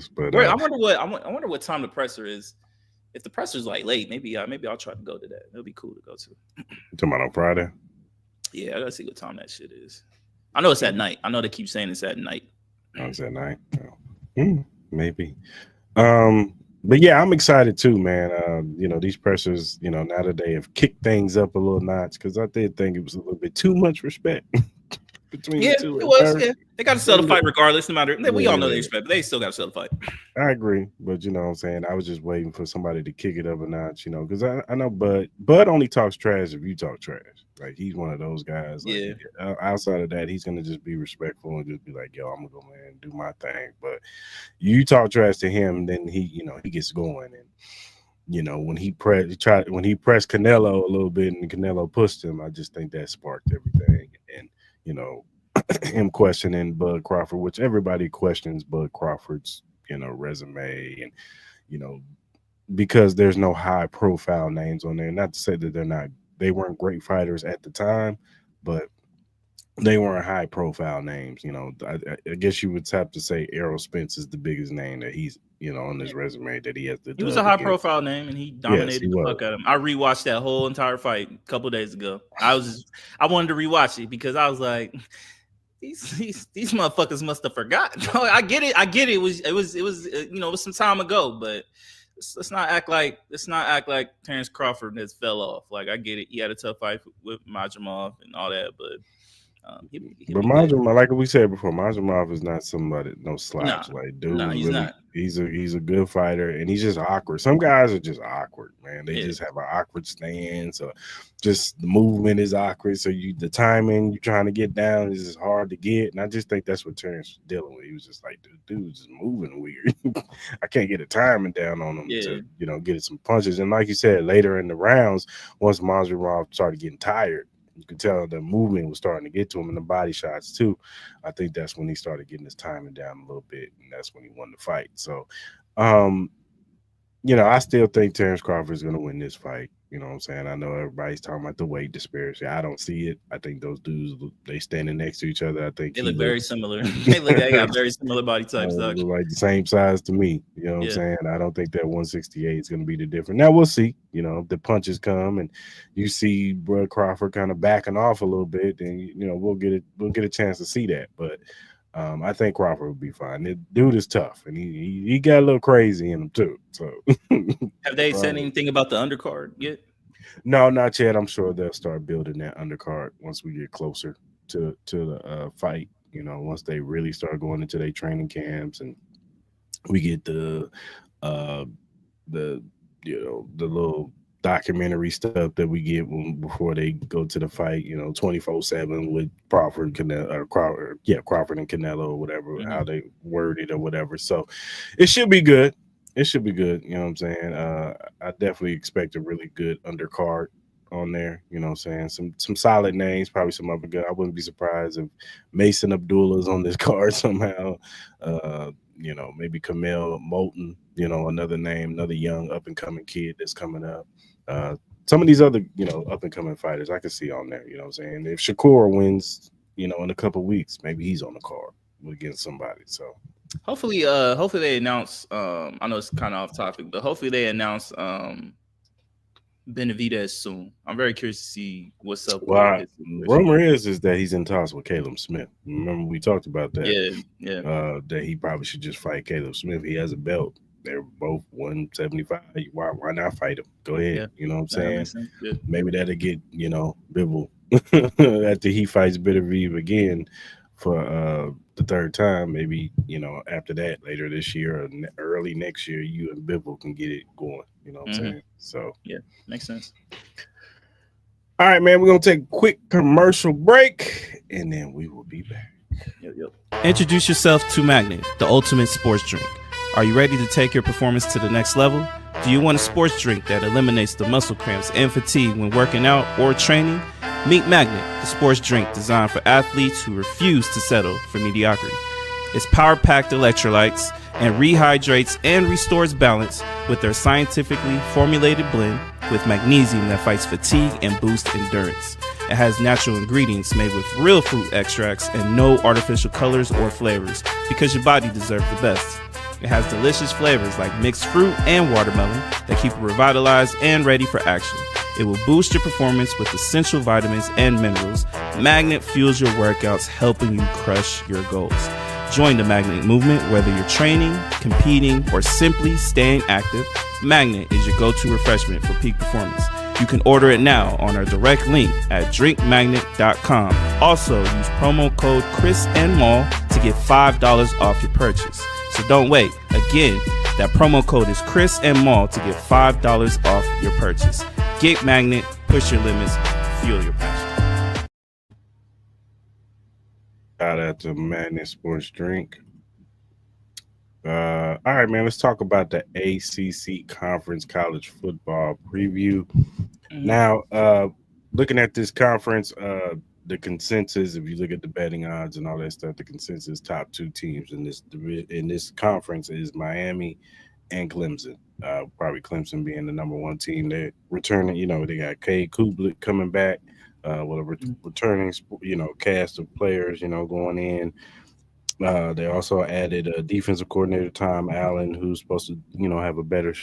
But I wonder what time the presser is. If the presser's late, maybe I'll try to go to that. It'll be cool to go to. You talking about on Friday? Yeah, I gotta see what time that shit is. I know it's at night. I know they keep saying it's at night. Oh, it's at night. Maybe. But yeah, I'm excited too, man. These pressers, now that they have kicked things up a little notch, because I did think it was a little bit too much respect between the two. It was. Yeah. They got to sell the fight regardless, no matter. We all know they respect, but they still got to sell the fight. I agree, but you know what I'm saying? I was just waiting for somebody to kick it up a notch, because I know Bud only talks trash if you talk trash. He's one of those guys. Outside of that, he's gonna just be respectful and just be like, "Yo, I'm gonna go in and do my thing." But you talk trash to him, then he gets going. And when he pressed Canelo a little bit, and Canelo pushed him, I just think that sparked everything. And him questioning Bud Crawford, which everybody questions Bud Crawford's resume, and because there's no high profile names on there. Not to say that they weren't great fighters at the time, but they weren't high profile names. I guess you would have to say Errol Spence is the biggest name that he's on his resume that he has to do. He was a high profile name, and he dominated the fuck out of him. I rewatched that whole entire fight a couple of days ago. I wanted to rewatch it because I was like, these motherfuckers must have forgotten. I get it. It was some time ago, but let's not act like Terrence Crawford has fell off. I get it. He had a tough fight with Majimov and all that, but He'll But be good. Majum, like we said before, Majumov is not somebody no Nah, slouch. Like dude nah, was he's really not. he's a good fighter and he's just awkward. Some guys are just awkward, man. They Yeah, just have an awkward stance or just the movement is awkward. So the timing you're trying to get down is just hard to get. And I just think that's what Terrence was dealing with. He was just like, dude's just moving weird. I can't get a timing down on him yeah, to, get some punches. And like you said, later in the rounds, once Majumov started getting tired. You could tell the movement was starting to get to him and the body shots too. I think that's when he started getting his timing down a little bit, and that's when he won the fight. So, um, I still think Terrence Crawford is going to win this fight. You know what I'm saying? I know everybody's talking about the weight disparity. I don't see it. I think those dudes, they standing next to each other. I think they he look very looks similar. They got very similar body types, dog. look like the same size to me. You know what I'm Yeah, saying? I don't think that 168 is going to be the difference. Now we'll see. If the punches come and you see Bud Crawford kind of backing off a little bit, then we'll get it. We'll get a chance to see that. But I think Crawford will be fine. The dude is tough, and he got a little crazy in him too. So have they said anything about the undercard yet? no, not yet. I'm sure they'll start building that undercard once we get closer to the fight. Once they really start going into their training camps and we get uh the the little documentary stuff that we get before they go to the fight. 24/7 with Crawford, Crawford and Canelo or whatever, how Hmm. they word it or whatever. So it should be good. It should be good. You know what I'm saying? I definitely expect a really good undercard on there. You know what I'm saying? Some solid names, probably some other good. I wouldn't be surprised if Mason Abdullah's on this card somehow. Maybe Camille Moulton, another name, another young up and coming kid that's coming up. Uh, some of these other, up and coming fighters I can see on there. You know what I'm saying? If Shakur wins, in a couple weeks, maybe he's on the card against somebody. So Hopefully they announce. I know it's kind of off topic, but hopefully they announce Benavidez soon. I'm very curious to see what's up with well, his situation. rumor is that he's in talks with Caleb Smith. Remember we talked about that. Yeah, yeah, That he probably should just fight Caleb Smith. He has a belt. They're both 175. Why not fight him? Go ahead. yeah. You know what I'm That saying? makes sense. Yeah. Maybe that'll get, Bibble after he fights Benavidez again for the third time. Maybe, after that later this year or early next year, you and Bibble can get it going. You know what I'm Hmm. saying? So, Yeah, makes sense. all right, man, we're going to take a quick commercial break and then we will be back. Yep, yep. Introduce yourself to Magnet, the ultimate sports drink. Are you ready to take your performance to the next level? Do you want a sports drink that eliminates the muscle cramps and fatigue when working out or training? Meet Magnet, the sports drink designed for athletes who refuse to settle for mediocrity. Its power-packed electrolytes and rehydrates and restores balance with their scientifically formulated blend with magnesium that fights fatigue and boosts endurance. It has natural ingredients made with real fruit extracts and no artificial colors or flavors because your body deserves the best. It has delicious flavors like mixed fruit and watermelon that keep you revitalized and ready for action. It will boost your performance with essential vitamins and minerals. Magnet fuels your workouts, helping you crush your goals. Join the Magnet movement whether you're training, competing, or simply staying active. Magnet is your go-to refreshment for peak performance. You can order it now on our direct link at drinkmagnet.com. Also, use promo code Cris Mal to get $5 off your purchase. So don't wait. Again, that promo code is Cris Mal to get $5 off your purchase. Get Magnet, push your limits, fuel your passion. Shout out to Madness Sports Drink. All right, man. Let's talk about the ACC Conference College Football preview. Mhm. Now, looking at this conference, the consensus, if you look at the betting odds and all that stuff, the consensus top two teams in this conference is Miami and Clemson. Probably Clemson being the number one team. They're returning. They got Cade Kublik coming back with a returning, cast of players. Going in. They also added a defensive coordinator, Tom Allen, who's supposed to, have a better,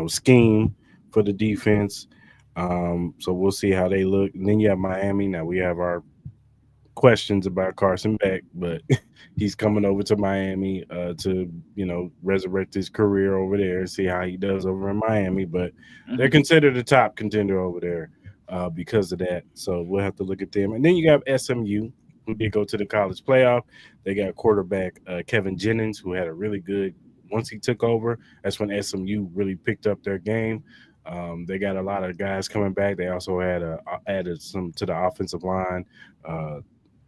scheme for the defense. So we'll see how they look. And then you have Miami. Now we have our questions about Carson Beck, but he's coming over to Miami to, resurrect his career over there and see how he does over in Miami. But they're considered a top contender over there because of that. So we'll have to look at them. And then you got SMU. who did go to the college playoff. They got quarterback Kevin Jennings, who had a really good once he took over. That's when SMU really picked up their game. They got a lot of guys coming back. They also had added some to the offensive line. Uh,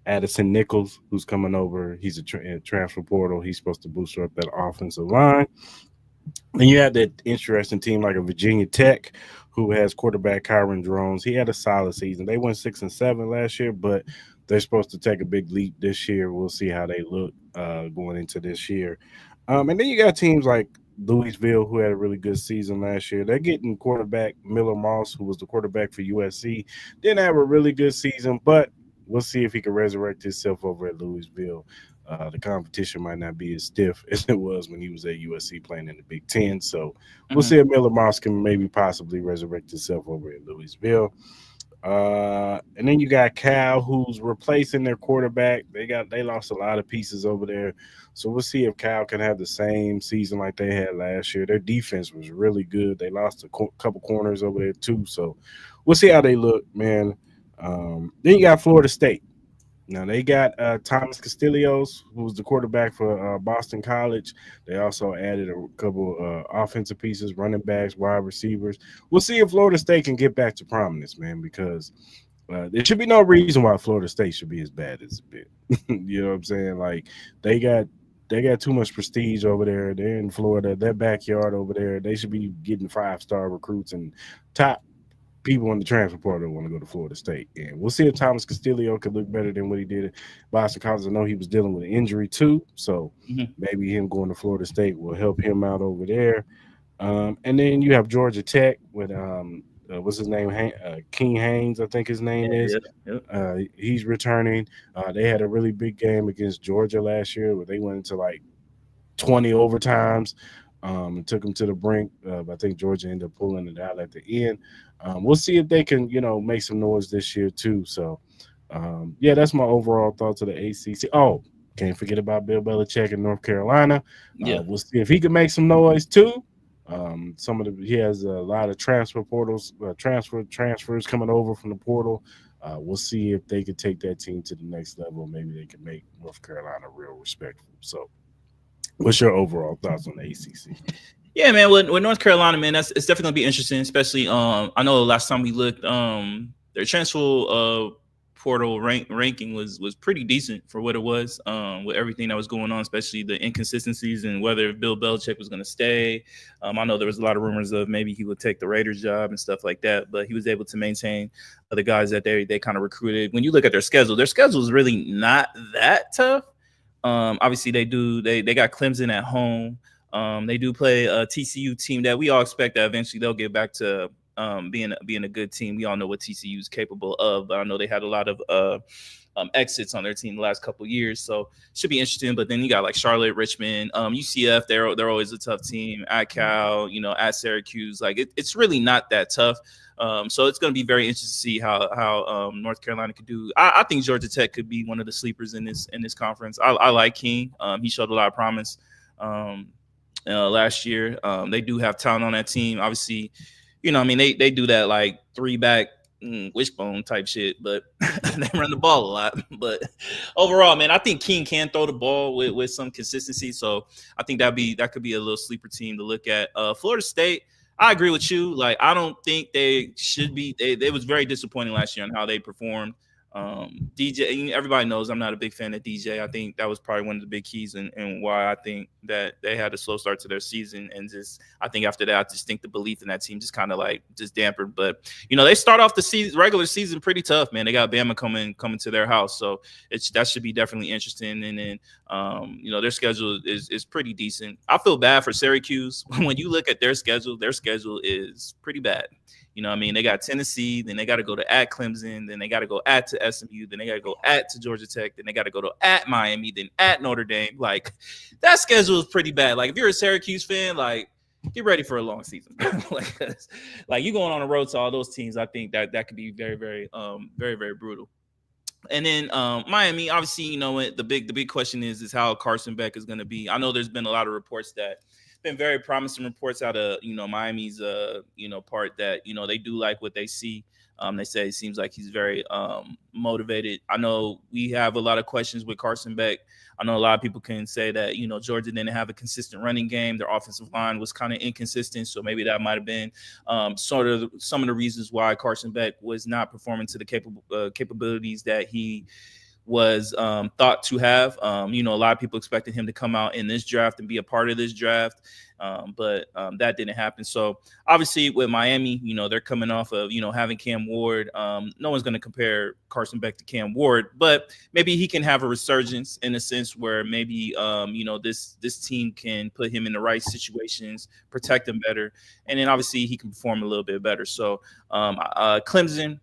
Addison Nichols, who's coming over, he's a transfer portal. He's supposed to boost up that offensive line. And you have that interesting team like a Virginia Tech, who has quarterback Kyron Drones. He had a solid season. They went 6-7 last year, but they're supposed to take a big leap this year. We'll see how they look going into this year. And then you got teams like Louisville, who had a really good season last year. They're getting quarterback Miller Moss, who was the quarterback for USC. Didn't have a really good season, but we'll see if he can resurrect himself over at Louisville. The competition might not be as stiff as it was when he was at USC playing in the Big Ten. So we'll see if Miller Moss can maybe possibly resurrect himself over at Louisville. And then you got Cal, who's replacing their quarterback. They lost a lot of pieces over there. So we'll see if Cal can have the same season like they had last year. Their defense was really good. They lost a couple corners over there too. So we'll see how they look, man. Then you got Florida State. Now they got Thomas Castillos, who was the quarterback for Boston College. They also added a couple offensive pieces, running backs, wide receivers. We'll see if Florida State can get back to prominence, man, because there should be no reason why Florida State should be as bad as it's been. You know what I'm saying? Like they got too much prestige over there. They're in Florida, their backyard over there. They should be getting 5-star recruits and top people in the transfer portal want to go to Florida State. And we'll see if Thomas Castillo could look better than what he did at Boston College. I know he was dealing with an injury too, so maybe him going to Florida State will help him out over there. And then you have Georgia Tech with what's his name? King Haynes, I think his name is. Yeah. He's returning. They had a really big game against Georgia last year where they went into like 20 overtimes. And took them to the brink. I think Georgia ended up pulling it out at the end. We'll see if they can, make some noise this year too. So, that's my overall thoughts of the ACC. Oh, can't forget about Bill Belichick in North Carolina. We'll see if he can make some noise too. He has a lot of transfer portals, transfers coming over from the portal. We'll see if they could take that team to the next level. Maybe they can make North Carolina real respectful. So, what's your overall thoughts on the ACC? Yeah, man. With North Carolina, man, it's definitely gonna be interesting. Especially, I know last time we looked, their transfer portal ranking was pretty decent for what it was. With everything that was going on, especially the inconsistencies and whether Bill Belichick was gonna stay. I know there was a lot of rumors of maybe he would take the Raiders job and stuff like that, but he was able to maintain the guys that they kind of recruited. When you look at their schedule is really not that tough. Obviously they got Clemson at home. They do play a TCU team that we all expect that eventually they'll get back to being a good team. We all know what TCU is capable of, but I know they had a lot of exits on their team the last couple of years, so should be interesting. But then you got like Charlotte, Richmond, UCF. They're always a tough team. At Cal, at Syracuse, like it's really not that tough. So it's going to be very interesting to see how North Carolina could do. I think Georgia Tech could be one of the sleepers in this conference. I like King. He showed a lot of promise last year. They do have talent on that team. Obviously, they do that like 3-back wishbone type shit, but they run the ball a lot. But overall, man, I think King can throw the ball with some consistency. So I think that could be a little sleeper team to look at. Florida State, I agree with you. Like, I don't think they should be. They was very disappointing last year on how they performed. DJ, everybody knows I'm not a big fan of DJ. I think that was probably one of the big keys and why I think that they had a slow start to their season. And I think after that, I just think the belief in that team just kind of just dampened. But, they start off the regular season pretty tough, man. They got Bama coming to their house. So that should be definitely interesting. And then, their schedule is pretty decent. I feel bad for Syracuse. When you look at their schedule is pretty bad. They got Tennessee, then they got to go to at Clemson, then they got to go at to SMU, then they got to go at to Georgia Tech, then they got to go to at Miami, then at Notre Dame. Like, that schedule is pretty bad. Like, if you're a Syracuse fan, like, get ready for a long season. like you going on a road to all those teams, I think that could be very, very, very, very brutal. And then Miami, obviously, the big question is how Carson Beck is going to be. I know there's been a lot of reports that been very promising reports out of Miami's part that they do like what they see. They say it seems like he's very motivated. I know we have a lot of questions with Carson Beck. I know a lot of people can say that Georgia didn't have a consistent running game. Their offensive line was kind of inconsistent, so maybe that might have been sort of some of the reasons why Carson Beck was not performing to the capabilities that he was thought to have. A lot of people expected him to come out in this draft and be a part of this draft, but that didn't happen. So obviously with Miami, they're coming off of having Cam Ward. No one's going to compare Carson Beck to Cam Ward, but maybe he can have a resurgence in a sense where maybe this team can put him in the right situations, protect him better, and then obviously he can perform a little bit better. So Clemson,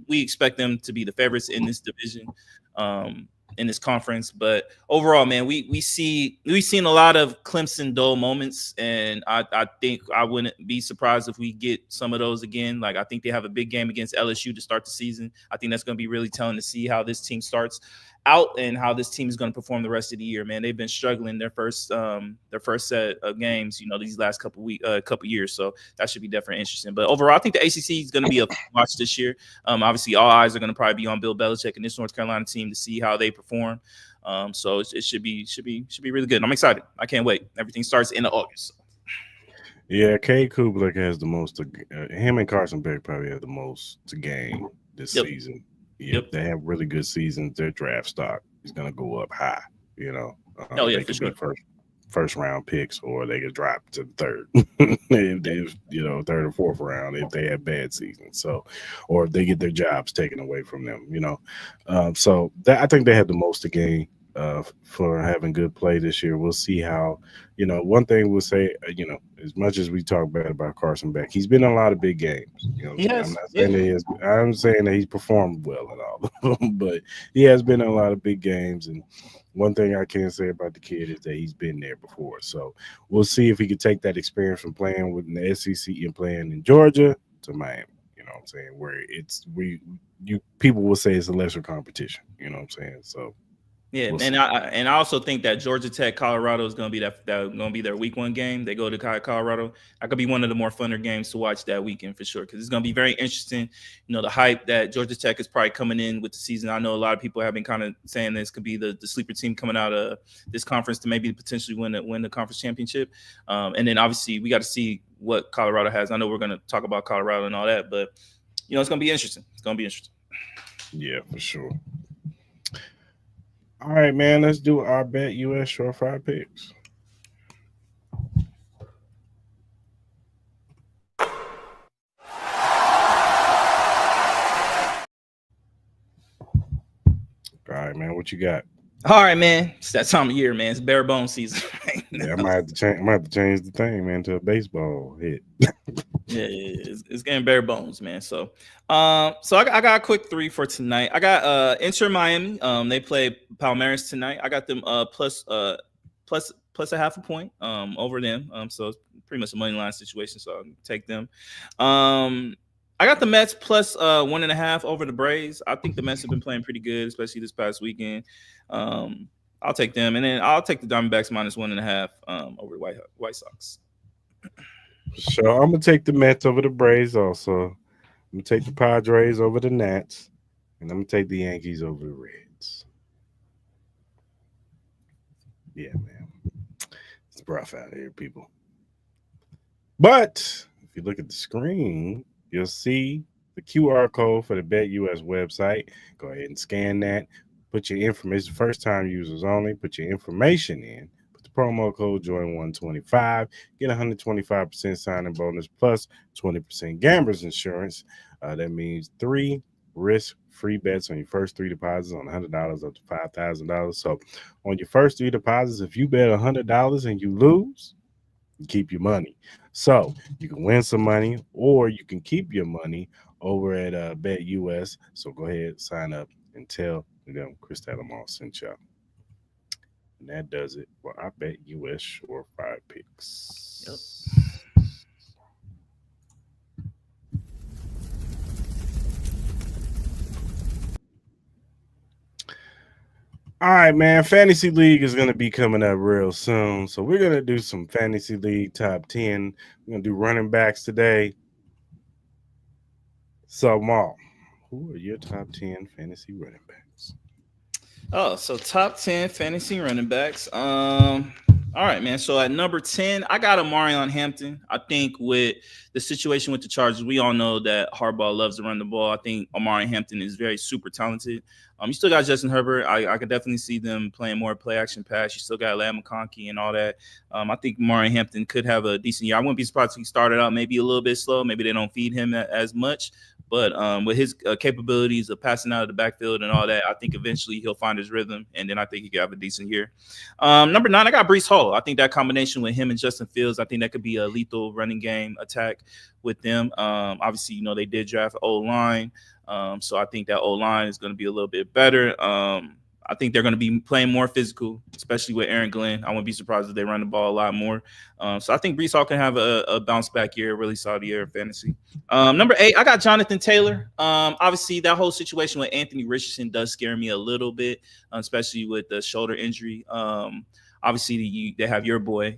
we expect them to be the favorites in this division, in this conference. But overall, man, we've seen a lot of Clemson dull moments, and I think I wouldn't be surprised if we get some of those again. Like, I think they have a big game against LSU to start the season. I think that's going to be really telling to see how this team starts out and how this team is going to perform the rest of the year. Man, they've been struggling their first set of games, these last couple years. So that should be definitely interesting. But overall, I think the ACC is going to be a watch this year. Obviously, all eyes are going to probably be on Bill Belichick and this North Carolina team to see how they perform. So it should be really good. And I'm excited. I can't wait. Everything starts in August. Yeah, Cade Kublik has the most. Him and Carson Beck probably have the most to gain this season. Yep, they have really good seasons. Their draft stock is going to go up high. They could be first round picks, or they could drop to third, if they, third or fourth round if they have bad seasons. So, or if they get their jobs taken away from them. So I think they have the most to gain for having good play this year. We'll see how. One thing we'll say, as much as we talk bad about Carson Beck, he's been in a lot of big games. Yes. I'm not saying I'm saying that he's performed well at all of them, but he has been in a lot of big games. And one thing I can say about the kid is that he's been there before. So we'll see if he could take that experience from playing with the SEC and playing in Georgia to Miami. You know what I'm saying? Where people will say it's a lesser competition. You know what I'm saying? So. Yeah, we'll I also think that Georgia Tech, Colorado is going to be their week one game. They go to Colorado. That could be one of the more funner games to watch that weekend for sure, because it's going to be very interesting. The hype that Georgia Tech is probably coming in with the season. I know a lot of people have been kind of saying this could be the sleeper team coming out of this conference to maybe potentially win the conference championship. And then obviously we got to see what Colorado has. I know we're going to talk about Colorado and all that, but it's going to be interesting. It's going to be interesting. Yeah, for sure. All right, man, let's do our BetUs Short-Five picks. All right, man, what you got? All right, man. It's that time of year, man. It's bare bone season. Right now. Yeah, I might have to change the thing, man, to a baseball hit. Yeah, it's getting bare bones, man. So I got a quick three for tonight. I got Inter Miami. They play Palmeiras tonight. I got them plus a half a point over them. So it's pretty much a money line situation. So I'll take them. I got the Mets plus 1.5 over the Braves. I think the Mets have been playing pretty good, especially this past weekend. I'll take them, and then I'll take the Diamondbacks minus 1.5 over the White Sox. So I'm gonna take the Mets over the Braves. Also, I'm gonna take the Padres over the Nats, and I'm gonna take the Yankees over the Reds. Yeah, man, it's rough out here, people. But if you look at the screen, you'll see the QR code for the BetUs website. Go ahead and scan that. Put your information. First-time users only. Put your information in. Promo code JOIN125, get 125% signing bonus plus 20% gamblers insurance. That means 3 risk-free bets on your first 3 deposits on $100 up to $5,000. So on your first 3 deposits, if you bet $100 and you lose, you keep your money. So you can win some money, or you can keep your money over at BetUs. So go ahead, sign up, and tell them Cris Mal sent y'all. And that does it for our BetUs Short-Five picks. Yep. All right, man. Fantasy League is going to be coming up real soon. So we're going to do some Fantasy League top 10. We're going to do running backs today. So, Mal, who are your top 10 fantasy running backs? Oh, so top 10 fantasy running backs. All right, man. So at number 10, I got Omarion Hampton. I think with the situation with the Chargers, we all know that Harbaugh loves to run the ball. I think Omarion Hampton is very super talented. You still got Justin Herbert. I could definitely see them playing more play action pass. You still got Lamb McConkey and all that. I think Omarion Hampton could have a decent year. I wouldn't be surprised if he started out maybe a little bit slow. Maybe they don't feed him as much. But with his capabilities of passing out of the backfield and all that, I think eventually he'll find his rhythm, and then I think he could have a decent year. Number 9, I got Breece Hall. I think that combination with him and Justin Fields, I think that could be a lethal running game attack with them. Obviously, they did draft O-line, so I think that O-line is going to be a little bit better. I think they're going to be playing more physical, especially with Aaron Glenn. I wouldn't be surprised if they run the ball a lot more. So I think Breece Hall can have a bounce back year, a really solid year in fantasy. Number 8, I got Jonathan Taylor. Obviously, that whole situation with Anthony Richardson does scare me a little bit, especially with the shoulder injury. Obviously, they have your boy,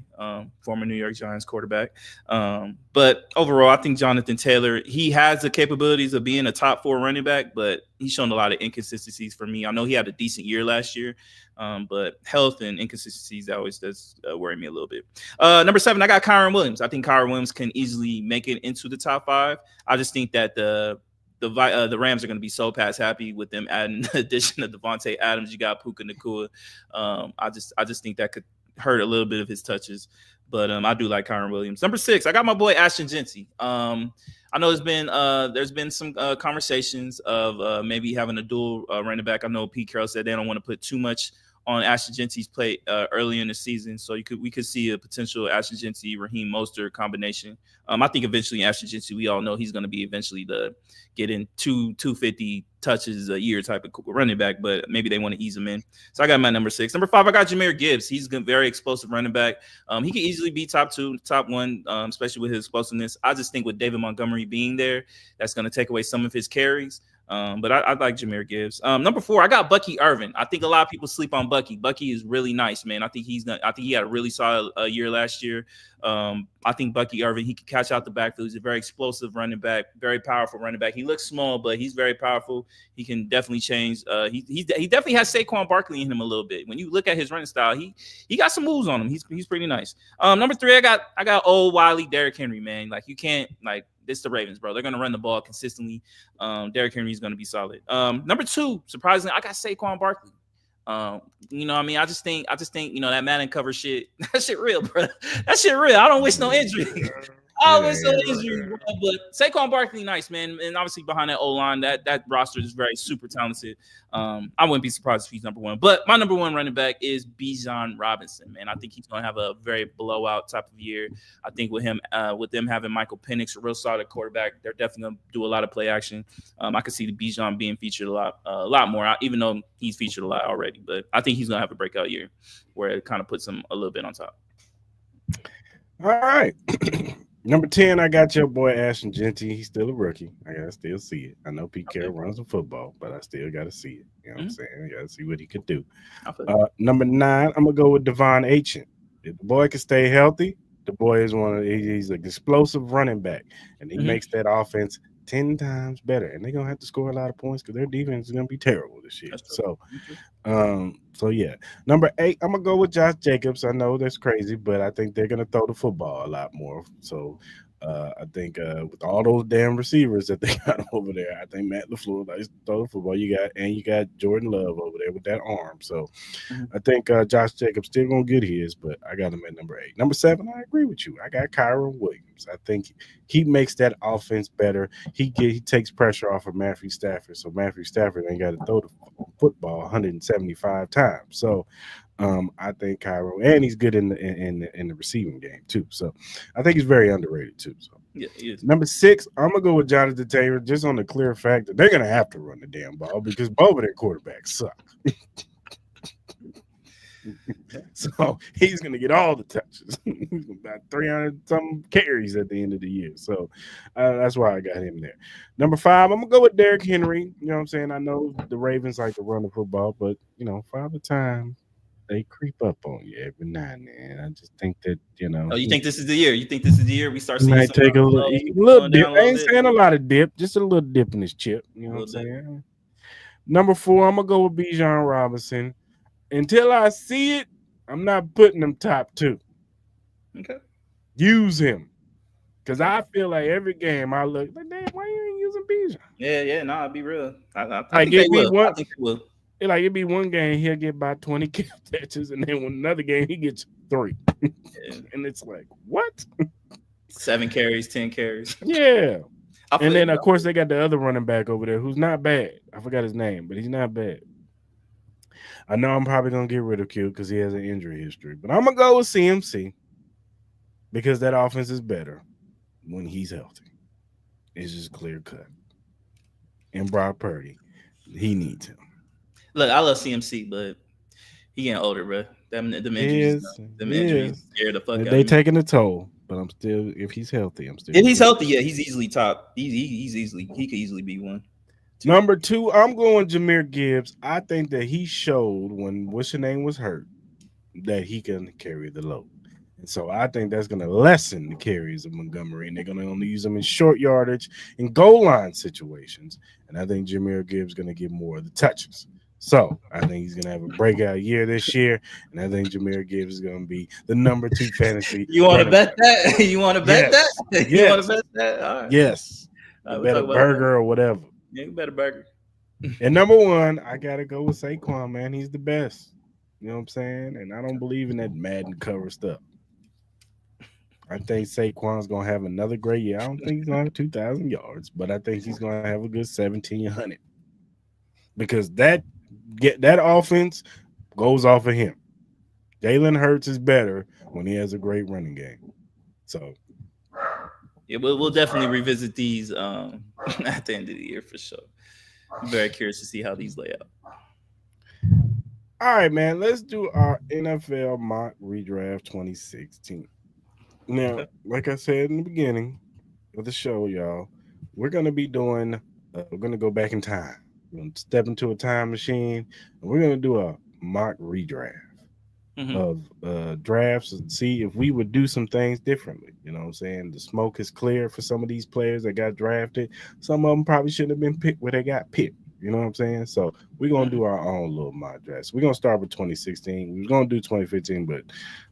former New York Giants quarterback. But overall, I think Jonathan Taylor, he has the capabilities of being a top 4 running back, but he's shown a lot of inconsistencies for me. I know he had a decent year last year, but health and inconsistencies always does worry me a little bit. Number 7, I got Kyron Williams. I think Kyron Williams can easily make it into the top 5. I just think that the Rams are going to be so pass happy with them adding the addition of Devontae Adams. You got Puka Nacua. I just think that could hurt a little bit of his touches, but I do like Kyron Williams. Number 6, I got my boy Ashton Genty. I know there's been some conversations of maybe having a dual running back. I know Pete Carroll said they don't want to put too much on Ashton Genty's plate early in the season, so we could see a potential Ashton Genty Raheem Mostert combination. I think eventually Ashton Genty, we all know he's going to be eventually getting 250 touches a year type of running back, but maybe they want to ease him in. So I got my number 6. Number 5, I got Jahmyr Gibbs. He's a very explosive running back. He could easily be top 2, top 1, especially with his explosiveness. I just think with David Montgomery being there, that's going to take away some of his carries. But I like Jahmyr Gibbs. Number 4, I got Bucky Irvin. I think a lot of people sleep on Bucky. Bucky is really nice, man. I think he had a really solid year last year. I think Bucky Irvin, he can catch out the backfield. He's a very explosive running back, very powerful running back. He looks small, but he's very powerful. He can definitely change. He definitely has Saquon Barkley in him a little bit. When you look at his running style, he got some moves on him. He's pretty nice. Number 3, I got old Wiley Derrick Henry, man. Like you can't this the Ravens, bro. They're gonna run the ball consistently. Derrick Henry is gonna be solid. Number 2, surprisingly, I got Saquon Barkley. I just think that Madden cover shit, that shit real, bro. That shit real. I don't wish no injury. I wish no injury, bro. But Saquon Barkley, nice, man. And obviously behind that O-line, that roster is very super talented. I wouldn't be surprised if he's number 1. But my number 1 running back is Bijan Robinson, man. I think he's gonna have a very blowout type of year. I think with them having Michael Penix, a real solid quarterback, they're definitely gonna do a lot of play action. I could see the Bijan being featured a lot more, even though he's featured a lot already. But I think he's gonna have a breakout year where it kind of puts him a little bit on top. All right. Number 10, I got your boy Ashton Genty. He's still a rookie. I gotta still see it. I know Pete Carroll runs the football, but I still gotta see it. You know what I'm saying? I gotta see what he could do. Number 9, I'm gonna go with Devon Achane. If the boy can stay healthy, the boy is he's an explosive running back, and he makes that offense 10 times better. And they're gonna have to score a lot of points because their defense is gonna be terrible this year. So yeah. Number 8, I'm gonna go with Josh Jacobs. I know that's crazy, but I think they're gonna throw the football a lot more. So I think with all those damn receivers that they got over there, I think Matt LaFleur likes to throw the football. You got Jordan Love over there with that arm. So I think Josh Jacobs still gonna get his, but I got him at number 8. Number 7, I agree with you. I got Kyron Williams. I think he makes that offense better. He takes pressure off of Matthew Stafford, so Matthew Stafford ain't got to throw the football 175 times. So I think Kyron, and he's good in the receiving game too. So I think he's very underrated too. So yeah, he is. Number 6, I'm gonna go with Jonathan Taylor, just on the clear fact that they're gonna have to run the damn ball because both of their quarterbacks suck. So he's going to get all the touches. About 300 some carries at the end of the year. So that's why I got him there. Number 5, I'm going to go with Derrick Henry. You know what I'm saying? I know the Ravens like to run the football, but, Father Time, they creep up on you every now and then. I just think that, Oh, you think this is the year? You think this is the year we start he seeing might take a little slowing dip. down a I little ain't bit? saying a lot of dip, just a little dip in his chip. You know what I'm saying? Number 4, I'm going to go with Bijan Robinson. Until I see it, I'm not putting him top 2. Okay. Use him. Because I feel like every game I look like, damn, why you ain't using Bijan? Yeah, nah, I'll be real. I Like, think they will. I think they will. It'd be one game he'll get about 20 catches, and then another game he gets 3. Yeah. And it's like, what? 7 carries, 10 carries. Yeah. And then, of you. course, they got the other running back over there who's not bad. I forgot his name, but he's not bad. I know I'm probably going to get rid of Q because he has an injury history, but I'm going to go with CMC because that offense is better when he's healthy. It's just clear cut. And Brock Purdy, he needs him. Look, I love CMC, but he getting older, bro. Them injuries scare the fuck out of me. They taking a toll, but I'm still, if he's healthy, I'm still. If he's healthy, yeah, he's easily top. He could easily be 1. Number 2, I'm going Jahmyr Gibbs. I think that he showed when what's your name was hurt that he can carry the load. And so I think that's going to lessen the carries of Montgomery, and they're going to only use them in short yardage and goal line situations. And I think Jahmyr Gibbs is going to get more of the touches. So I think he's going to have a breakout year this year, and I think Jahmyr Gibbs is going to be the number 2 fantasy. You want to bet that? You want to bet that? You want to bet that? All right. Yes. Bet a burger or whatever. Yeah, you bet a burger. And number 1, I got to go with Saquon, man. He's the best. You know what I'm saying? And I don't believe in that Madden cover stuff. I think Saquon's going to have another great year. I don't think he's going to have 2,000 yards, but I think he's going to have a good 1,700 because that offense goes off of him. Jalen Hurts is better when he has a great running game. So, yeah, we'll definitely revisit these at the end of the year for sure. I'm very curious to see how these lay out. All right, man. Let's do our NFL mock redraft 2016. Now, like I said in the beginning of the show, y'all, we're going to be doing, we're going to go back in time. We're going to step into a time machine, and we're going to do a mock redraft of drafts and see if we would do some things differently. You know what I'm saying? The smoke is clear for some of these players that got drafted. Some of them probably shouldn't have been picked where they got picked. You know what I'm saying? So we're going to do our own little mock drafts. We're going to start with 2016. We were going to do 2015, but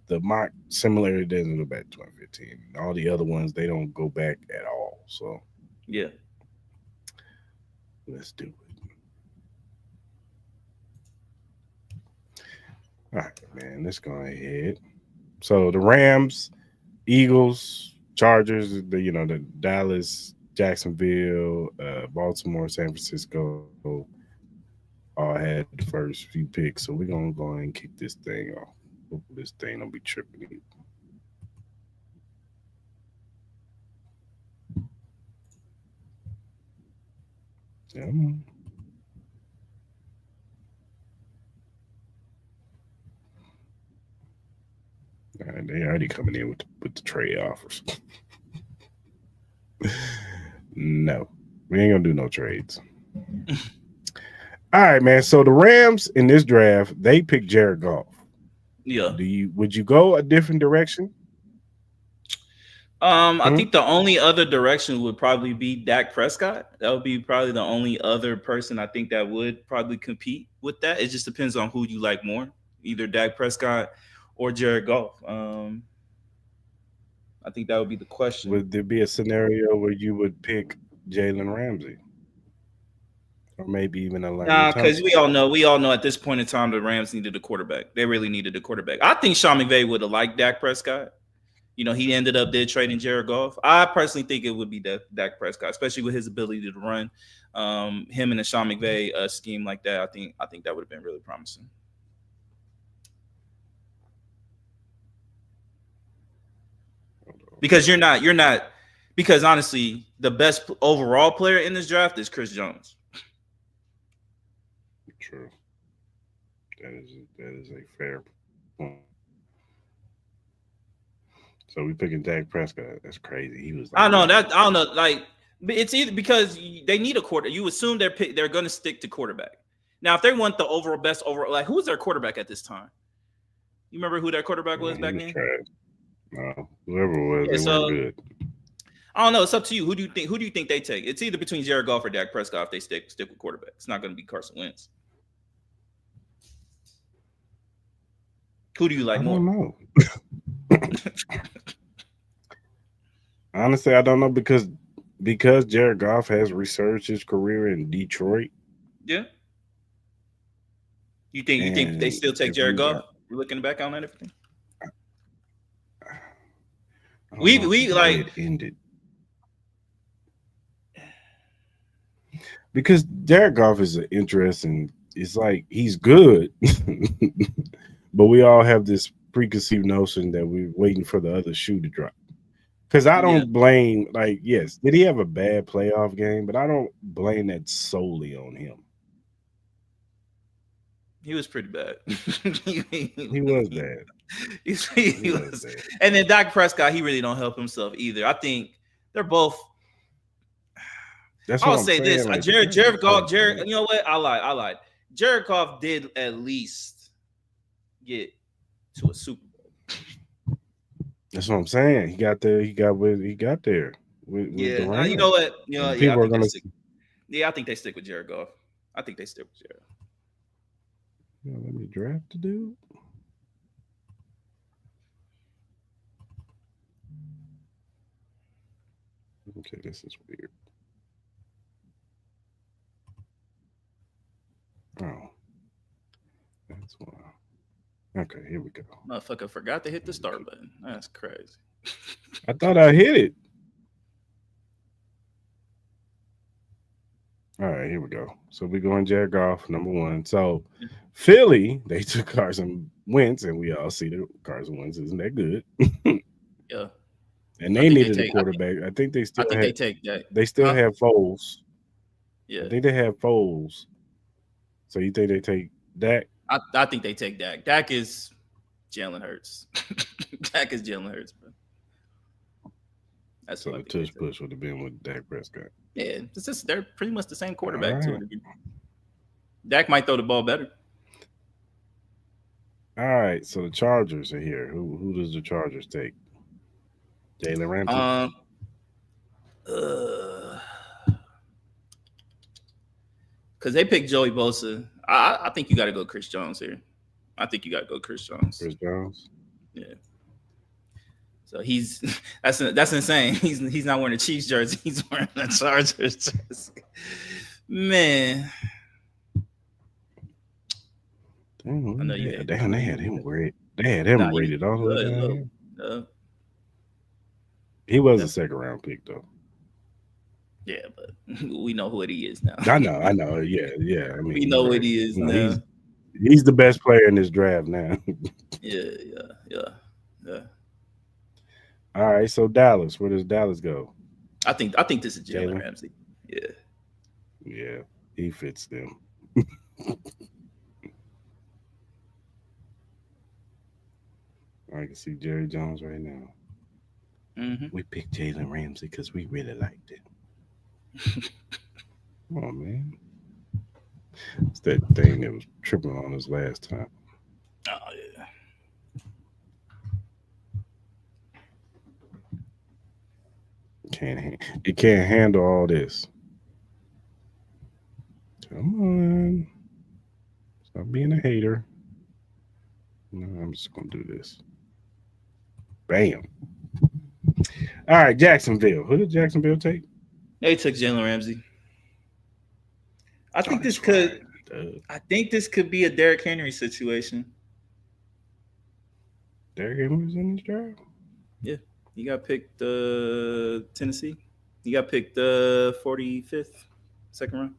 the mock similarity doesn't go back to 2015. All the other ones, they don't go back at all. So, yeah. Let's do it. All right, man. Let's go ahead. So the Rams, Eagles, Chargers, the Dallas, Jacksonville, Baltimore, San Francisco all had the first few picks. So we're going to go ahead and kick this thing off. Hopefully this thing don't be tripping either. Yeah. All right, they already coming in with the trade offers. No, we ain't gonna do no trades. All right, man. So the Rams in this draft, they picked Jared Goff. Yeah. Would you go a different direction? I think the only other direction would probably be Dak Prescott. That would be probably the only other person I think that would probably compete with that. It just depends on who you like more, either Dak Prescott or Jared Goff. I think that would be the question. Would there be a scenario where you would pick Jalen Ramsey? Or maybe even a Nah, because we all know at this point in time the Rams needed a quarterback. They really needed a quarterback. I think Sean McVay would have liked Dak Prescott. He ended up trading Jared Goff. I personally think it would be Dak Prescott, especially with his ability to run. Him and the Sean McVay scheme like that, I think that would have been really promising. Because you're not because honestly, the best overall player in this draft is Chris Jones. True. That is a fair So we picking Dak Prescott. That's crazy. He was. I don't know that. I don't know. Like it's either because they need a quarter. You assume they're going to stick to quarterback. Now, if they want the best overall, like who's their quarterback at this time? You remember who their quarterback was back then? No, whoever it was, they weren't good. I don't know. It's up to you. Who do you think they take? It's either between Jared Goff or Dak Prescott if they stick with quarterback. It's not going to be Carson Wentz. Who do you like more? I don't know. Honestly, I don't know because Jared Goff has resurged his career in Detroit. Yeah. You think they still take Jared Goff? We're looking back on that everything. We like ended because Jared Goff is an interesting. It's like he's good, but we all have this preconceived notion that we're waiting for the other shoe to drop. Because I don't blame, like, yes, did he have a bad playoff game? But I don't blame that solely on him. He was pretty bad. He was bad. He was bad. And then Dak Prescott, he really don't help himself either. I think they're both. I'll say this: like, Jared Goff. You know what? I lied. Jared Goff did at least get to a Super Bowl. That's what I'm saying. He got there. He got there. Yeah. You know what? You know, people are gonna. I think they stick with Jared Goff. I think they stick with Jared. Let me draft the dude. Okay, this is weird. Oh, that's why. Okay, here we go. Motherfucker forgot to hit the start button. That's crazy. I thought I hit it. All right, here we go. So we're going Jared Goff, number one. So Philly, they took Carson Wentz, and we all see that Carson Wentz isn't that good. Yeah. And they needed a quarterback. I think they still they take that. They still have Foles. Yeah. I think they have Foles. So you think they take Dak? I think they take Dak. Dak is Jalen Hurts. Dak is Jalen Hurts, bro. That's so the tush push would have been with Dak Prescott. Yeah, they're pretty much the same quarterback too. Dak might throw the ball better. All right, so the Chargers are here. Who does the Chargers take? Jalen Ramsey. Because they picked Joey Bosa. I think you got to go Chris Jones here. I think you got to go Chris Jones. Chris Jones. Yeah. So that's insane. He's not wearing a Chiefs jersey. He's wearing a Chargers jersey. Man. Damn, I know you. Damn, they had him rated. They had him rated all the way down. He was a second round pick though. Yeah, but we know what he is now. I know. Yeah. I mean, we know what he is now. He's the best player in this draft now. Yeah. All right, so Dallas. Where does Dallas go? I think this is Jalen Ramsey. Yeah. Yeah, he fits them. I can see Jerry Jones right now. Mm-hmm. We picked Jalen Ramsey because we really liked it. Come on, man. It's that thing that was tripping on us last time. Oh, yeah. It can't handle all this. Come on. Stop being a hater. No, I'm just going to do this. Bam. All right, Jacksonville. Who did Jacksonville take? They took Jalen Ramsey. I think this could be a Derrick Henry situation. Derrick Henry was in this draft? Yeah. He got picked Tennessee. He got picked 45th, second round.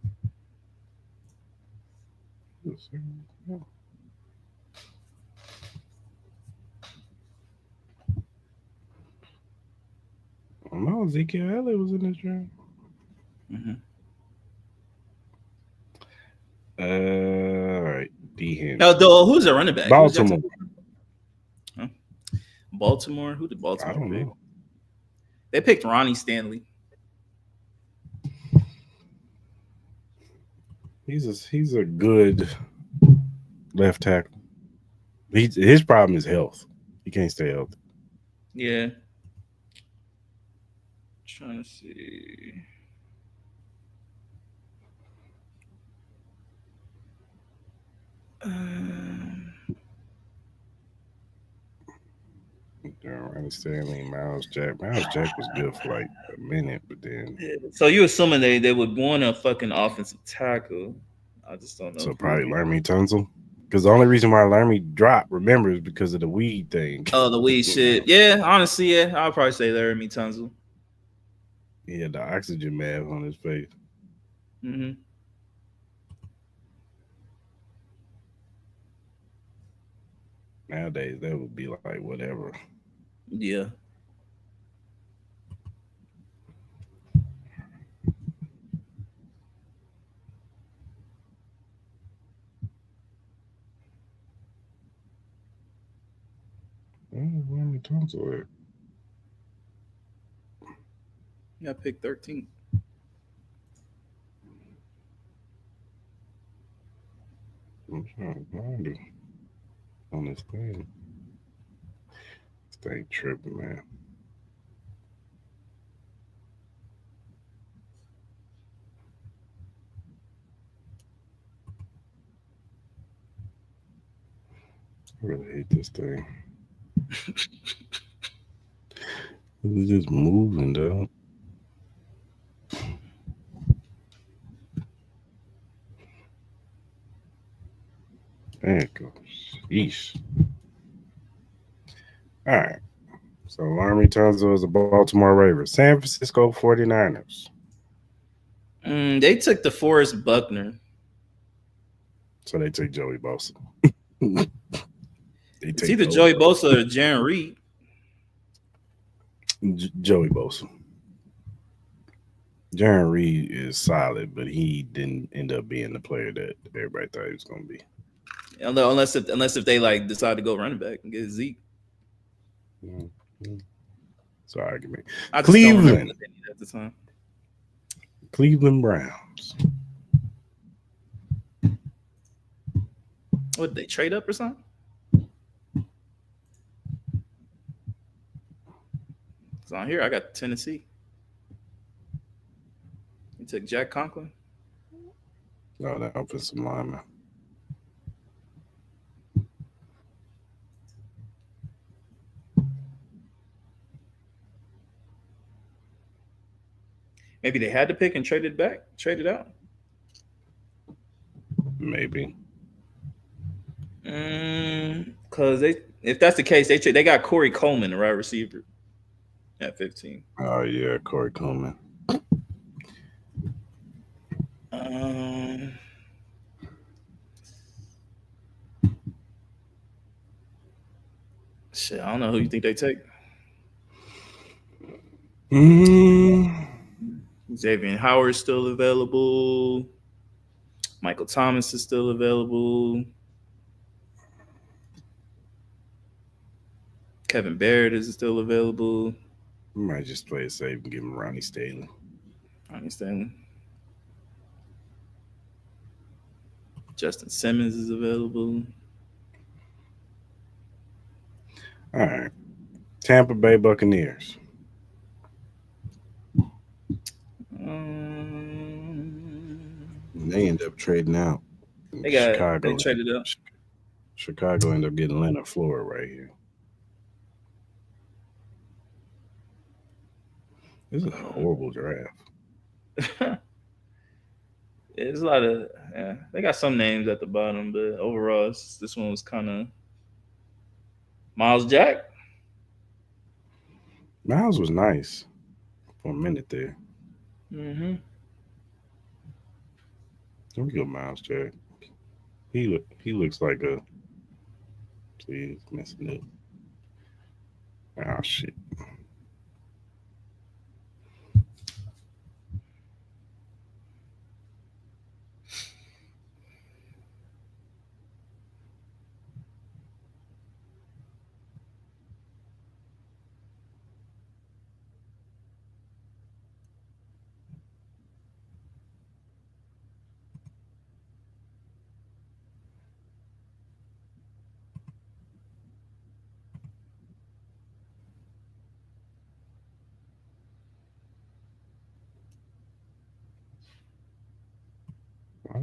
Oh, no, Ezekiel Elliott was in this draft. Mm-hmm. All right, D. Henry. Who's the running back? Baltimore. Baltimore. Who did I Baltimore don't pick? know. They picked Ronnie Stanley. He's a good left tackle. His problem is health. He can't stay healthy. Yeah. Trying to see. Ronnie Stanley, Miles Jack. Miles Jack was good for like a minute, but then So you assuming they would want a fucking offensive tackle? I just don't know. so probably Laramie Tunsil. Because the only reason why Laramie dropped, remember, is because of the weed thing. Oh, the weed shit. Yeah, honestly, yeah, I'll probably say Laramie Tunsil. He had the oxygen mask on his face. Mm-hmm. Nowadays, that would be like whatever. Yeah. Laramie Tunsil. Yeah, I picked 13. I'm trying to find him on this thing. This thing tripping, man. I really hate this thing. It's just moving, though. There it goes. Yeesh. All right. So Laramie Tunsil is a Baltimore Ravens. San Francisco 49ers. They took the Forrest Buckner. So they took Joey Bosa. It's either Joey Bosa or Jaron Reed. Joey Bosa. Jaron Reed is solid, but he didn't end up being the player that everybody thought he was going to be. Unless if they like decide to go running back and get Zeke. Mm-hmm. It's an argument. I just don't remember what they needed at the time. Cleveland Browns. What did they trade up or something? It's on here. I got Tennessee. You took Jack Conklin. No, that offensive lineman. Maybe they had to pick and trade it out. Maybe. Because if that's the case, they got Corey Coleman, the wide receiver, at 15. Oh yeah, Corey Coleman. Shit, I don't know who you think they take. Xavier Howard's still available. Michael Thomas is still available. Kevin Barrett is still available. We might just play it safe and give him Ronnie Stanley. Justin Simmons is available. All right. Tampa Bay Buccaneers. They end up trading out. They traded up. Chicago ended up getting Leonard Floyd right here. This is a horrible draft. There's a lot of they got some names at the bottom, but overall, this one was kind of Miles Jack. Miles was nice for a minute there. Mm-hmm. Let me go Miles Jack. He looks like a. See, he's messing up. Oh shit.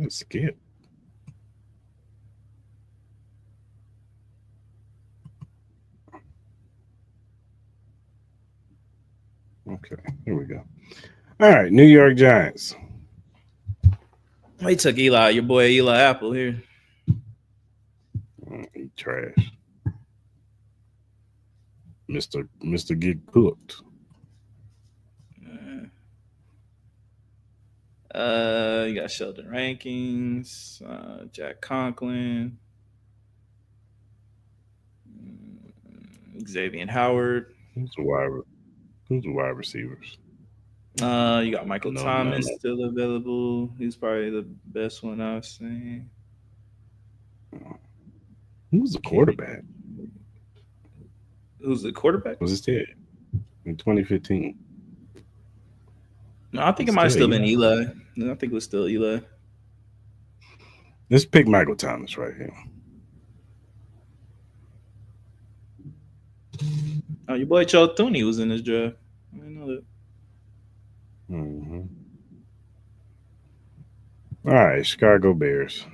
Let's skip. Okay, here we go. All right, New York Giants. They took Eli, your boy Eli Apple here. He trash. Mr. Get Cooked. You got Sheldon Rankins, Jack Conklin, Xavier Howard. Who's the wide receivers? You got Michael No, Thomas no. still available. He's probably the best one I've seen. Who's the quarterback? Who's the quarterback? Was it Ted in 2015? No, I think it might have still been Eli. I think it was still Eli. Let's pick Michael Thomas right here. Oh, your boy Joe Thuney was in this draft. I didn't know that. Mm-hmm. All right, Chicago Bears.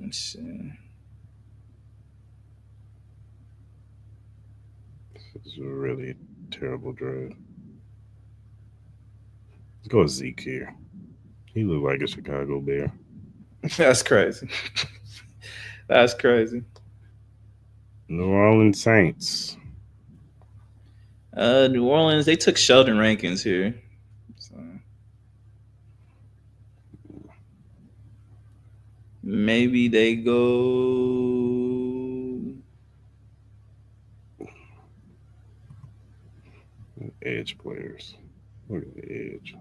Let's see. This is a really terrible draft. Let's go with Zeke here. He looked like a Chicago Bear. That's crazy. That's crazy. New Orleans Saints. New Orleans, they took Sheldon Rankins here. So maybe they go Edge players. Look at the edge.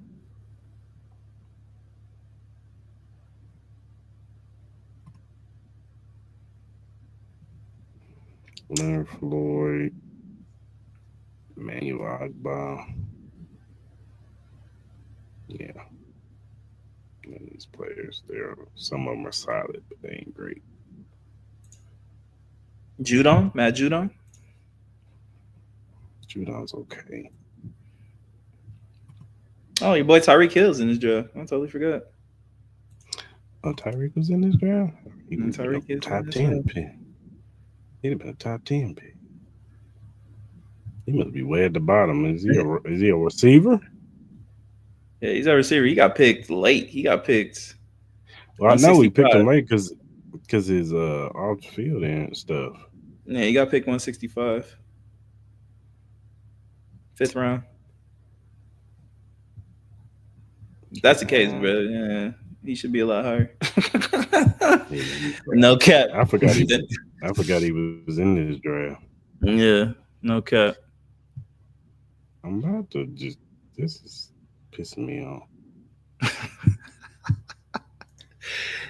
Leonard Floyd, Emmanuel Agba. Yeah. And these players, some of them are solid, but they ain't great. Matt Judon. Judon's okay. Oh, your boy Tyreek Hill's in this draft. I totally forgot. Oh, Tyreek was in this draft? He was Tyreek is top in this 10 draft. pick. He'd have been a top 10 pick. He must be way at the bottom. Is he a receiver? Yeah, he's a receiver. He got picked late. He got picked. Well, I know we picked 165. him late because his off the field and stuff. Yeah, he got picked 165. 5th round. If that's the case, bro. Yeah, he should be a lot higher. No cap. I forgot he was in this draft. Yeah, no cap. I'm about to this is pissing me off.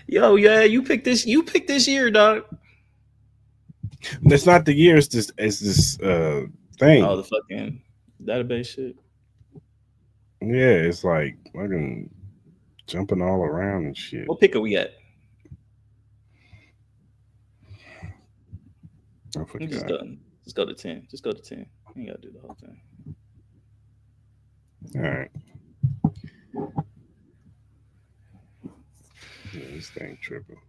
Yo, yeah, you picked this year, dog. That's not the year. It's this thing. Oh, the fucking database shit. Yeah, it's like fucking jumping all around and shit. What pick are we at? I forgot. Just go to 10. Just go to 10. You ain't gotta do the whole thing. All right. Yeah, this thing tripping.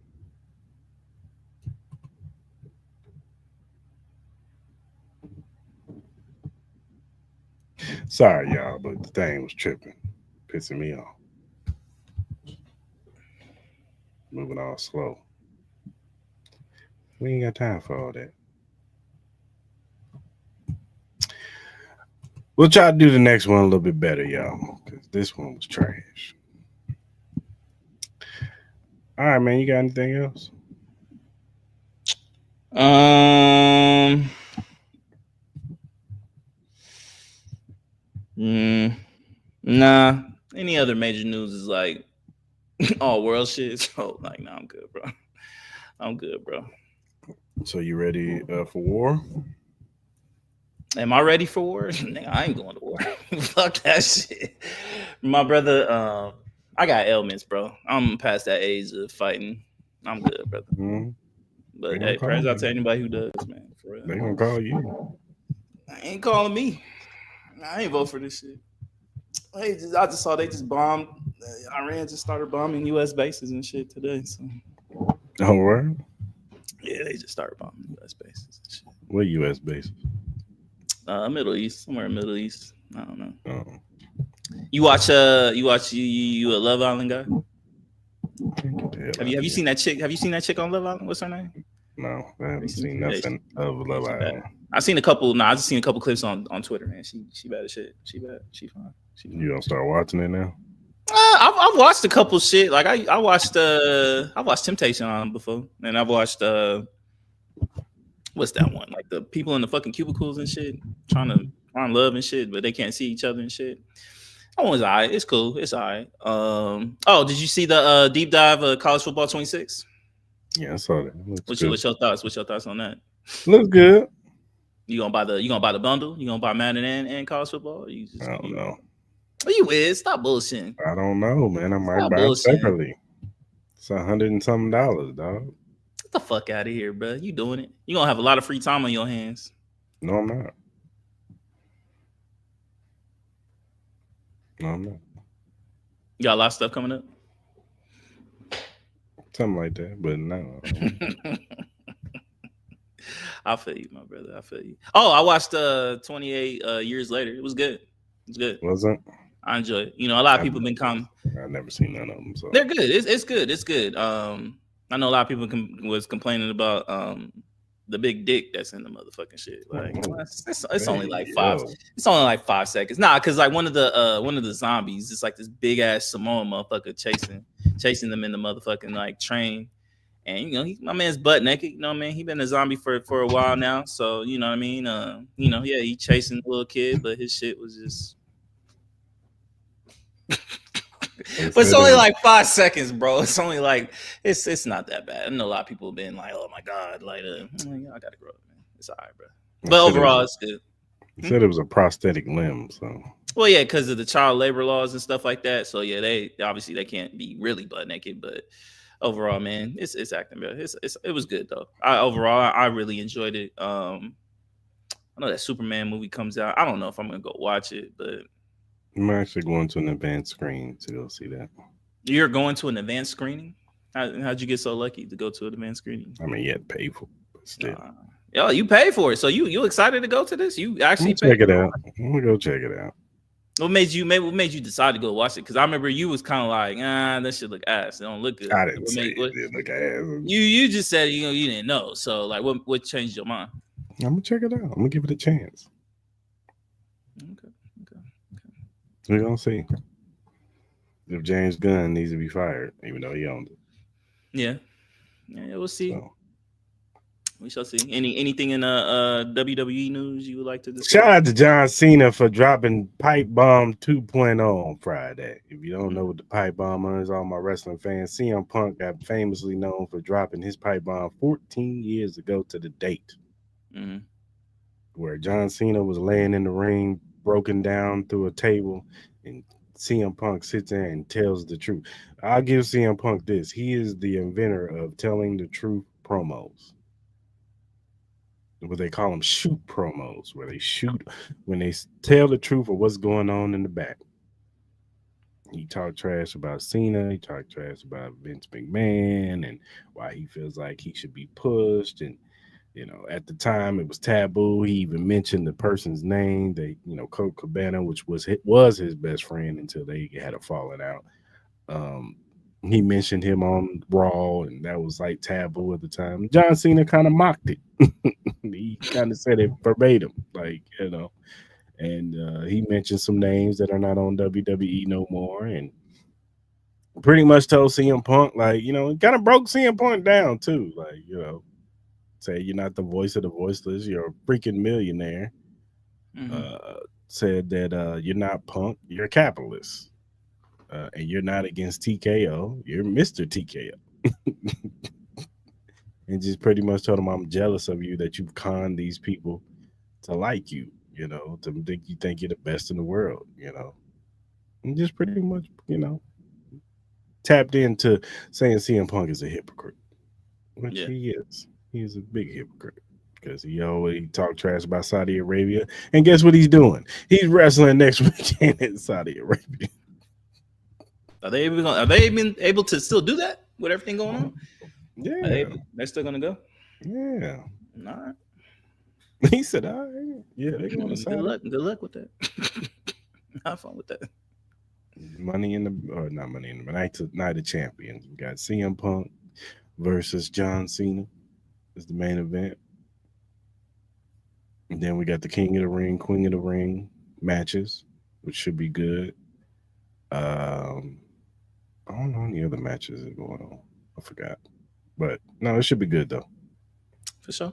Sorry, y'all, but the thing was tripping, pissing me off. Moving all slow. We ain't got time for all that. We'll try to do the next one a little bit better, y'all, because this one was trash. All right, man. You got anything else? Nah. Any other major news is like all world shit. So like, nah, I'm good, bro. I'm good, bro. So you ready for war? Am I ready for war? Nigga, I ain't going to war. Fuck that shit. My brother, I got ailments, bro. I'm past that age of fighting. I'm good, brother. Mm-hmm. But hey, prayers out to anybody who does, man. For real. They gonna call you. Ain't calling me. I ain't vote for this shit. I just saw they just bombed. Iran just started bombing U.S. bases and shit today. So Oh, word? yeah, they just started bombing U.S. bases and shit. What U.S. bases? Middle East, somewhere in Middle East. I don't know. Oh. You watch you a Love Island guy? Have you seen that chick? Have you seen that chick on Love Island? What's her name? No, I haven't seen nothing of Love Island. I've seen a couple. I just seen a couple clips on Twitter, man. She bad as shit. She bad. She fine. You gonna start watching it now? I've watched a couple shit. Like I watched Temptation on before, and I've watched what's that one? Like the people in the fucking cubicles and shit, trying to find love and shit, but they can't see each other and shit. That one's alright. It's cool. It's alright. Oh, did you see the deep dive of College Football 26? Yeah, I saw that. What's your thoughts? What's your thoughts on that? Looks good. You gonna buy the bundle? You gonna buy Madden and college football? Or you just, I don't know. What you is? Stop bullshitting. I don't know, man. I might buy it separately. It's $100 and something, dog. Get the fuck out of here, bro. You doing it? You gonna have a lot of free time on your hands. No, I'm not. You got a lot of stuff coming up? Something like that, but no. I feel you, my brother. I feel you. Oh, I watched 28 Years Later. It was good. It's good. Wasn't? I enjoy it. You know, a lot of people been coming. I've never seen none of them. So they're good. It's good. It's good. I know a lot of people was complaining about the big dick that's in the motherfucking shit. Like it's only like 5. It's only like 5 seconds. Nah, because like one of the zombies, it's like this big ass Samoan motherfucker chasing them in the motherfucking like train. And you know, my man's butt naked. You know what I mean? He been a zombie for a while now. So you know what I mean? You know, yeah, he chasing the little kid, but his shit was just. But it's only like 5 seconds, bro. It's only like it's not that bad. I know a lot of people have been like, "Oh my god, like, I gotta grow up, man." It's all right, bro. But overall, it's good. He said it was a prosthetic limb, so. Well, yeah, because of the child labor laws and stuff like that. So yeah, they obviously can't be really butt naked, but overall, man, it's acting, bro. It was good though. I really enjoyed it. I know that Superman movie comes out. I don't know if I'm gonna go watch it, but. I'm actually going to an advanced screening to go see that. You're going to an advanced screening? How'd you get so lucky to go to an advanced screening? I mean, you had to pay for it, but still. Yo, you pay for it. So you excited to go to this? You actually check it out. I'm gonna go check it out. What made you decide to go watch it? Because I remember you was kind of like, that shit look ass. It don't look good. I didn't say it didn't look ass. You just said you didn't know. So like, what changed your mind? I'm gonna check it out. I'm gonna give it a chance. Okay. We're gonna see if James Gunn needs to be fired, even though he owned it. Yeah, we'll see. So. We shall see. Anything in WWE news you would like to discuss? Shout out to John Cena for dropping Pipe Bomb 2.0 on Friday. If you don't know what the Pipe Bomb is, all my wrestling fans, CM Punk got famously known for dropping his Pipe Bomb 14 years ago to the date, where John Cena was laying in the ring, broken down through a table, and CM Punk sits there and tells the truth. I'll give CM Punk this. He is the inventor of telling the truth promos. What they call them shoot promos, where they shoot when they tell the truth of what's going on in the back. He talked trash about Cena. He talked trash about Vince McMahon and why he feels like he should be pushed. And you know, at the time it was taboo. He even mentioned the person's name. They, Colt Cabana, which was his best friend until they had a falling out. He mentioned him on Raw, and that was like taboo at the time. John Cena kind of mocked it. He kind of said it verbatim, and he mentioned some names that are not on WWE no more, and pretty much told CM Punk, kind of broke CM Punk down too, say you're not the voice of the voiceless, you're a freaking millionaire. Said that you're not Punk, you're a capitalist. And you're not against TKO, you're Mr. TKO. And just pretty much told him, I'm jealous of you that you've conned these people to like you, to think you're the best in the world, And just pretty much, tapped into saying CM Punk is a hypocrite, which he is. He is a big hypocrite. because he always talk trash about Saudi Arabia. And guess what he's doing? He's wrestling next weekend in Saudi Arabia. Are they even able to still do that with everything going on? Yeah, They're still gonna go. yeah. All right. He said, "All right, yeah, they're going to Saudi." Good luck with that. Have fun with that. Money in the or not money in the night of champions. We got CM Punk versus John Cena is the main event. And then we got the King of the Ring, Queen of the Ring matches, which should be good. I don't know any other matches that are going on. I forgot. But no, it should be good though. For sure.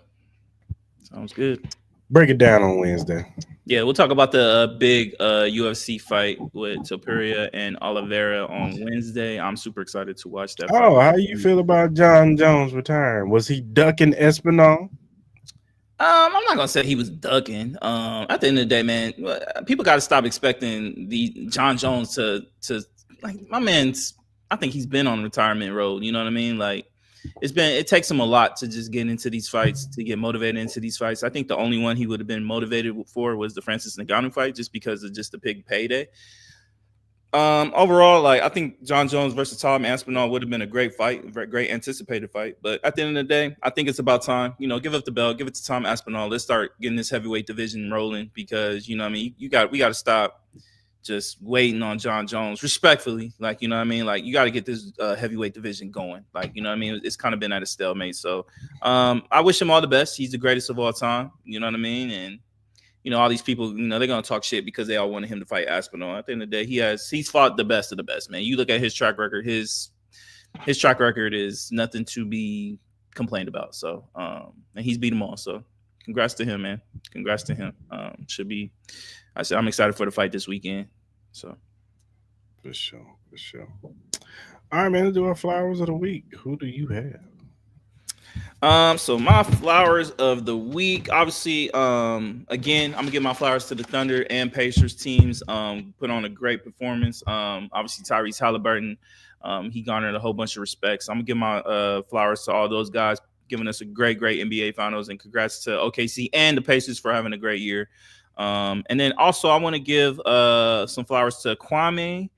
Sounds good. Break it down on Wednesday. Yeah, we'll talk about the big UFC fight with Topuria and Oliveira on Wednesday. I'm super excited to watch that. Oh, how you feel about John Jones retiring? Was he ducking Espinal? I'm not gonna say he was ducking. At the end of the day, man, people got to stop expecting the John Jones to like my man's. I think he's been on retirement road. You know what I mean? Like it takes him a lot to just get into these fights, to get motivated into these fights. I think the only one he would have been motivated for was the Francis Ngannou fight, just because of just the big payday. Overall, like I think John Jones versus Tom Aspinall would have been a great fight, a great anticipated fight. But at the end of the day, I think it's about time. Give up the belt, give it to Tom Aspinall. Let's start getting this heavyweight division rolling, because we got to stop just waiting on John Jones, respectfully. Like, you know what I mean? Like, you got to get this heavyweight division going. Like, you know what I mean? It's kind of been at a stalemate. So I wish him all the best. He's the greatest of all time. You know what I mean? And, all these people, they're going to talk shit because they all wanted him to fight Aspinall. At the end of the day, he's fought the best of the best, man. You look at his track record, his track record is nothing to be complained about. So, and he's beat them all. So congrats to him, man. Congrats to him. I'm excited for the fight this weekend. So for sure. All right, man. Let's do our flowers of the week. Who do you have? So my flowers of the week, obviously, again, I'm gonna give my flowers to the Thunder and Pacers teams. Put on a great performance. Obviously Tyrese Halliburton, he garnered a whole bunch of respects. I'm gonna give my flowers to all those guys, giving us a great NBA Finals, and congrats to OKC and the Pacers for having a great year. And then also I want to give some flowers to Kwame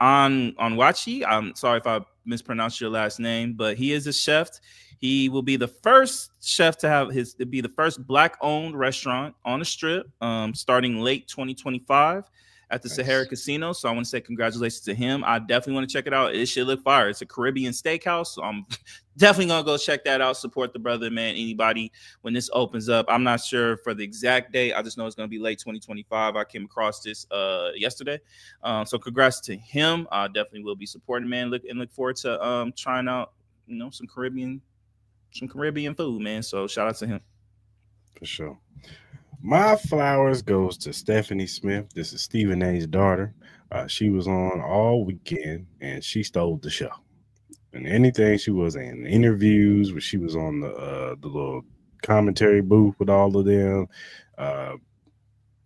Onwuachi. I'm sorry if I mispronounced your last name, but he is a chef. He will be the first chef to be the first Black-owned restaurant on the Strip, starting late 2025 at the Sahara Casino. So I want to say congratulations to him. I definitely want to check it out. It should look fire. It's a Caribbean steakhouse, so I'm definitely gonna go check that out. Support the brother, man. Anybody when this opens up, I'm not sure for the exact date. I just know it's gonna be late 2025. I came across this yesterday, so congrats to him. I definitely will be supporting, man. Look forward to trying out some Caribbean food, man. So shout out to him. For sure. My flowers goes to Stephanie Smith. This is Stephen A's daughter. She was on all weekend and she stole the show. And anything she was in, interviews, where she was on the little commentary booth with all of them,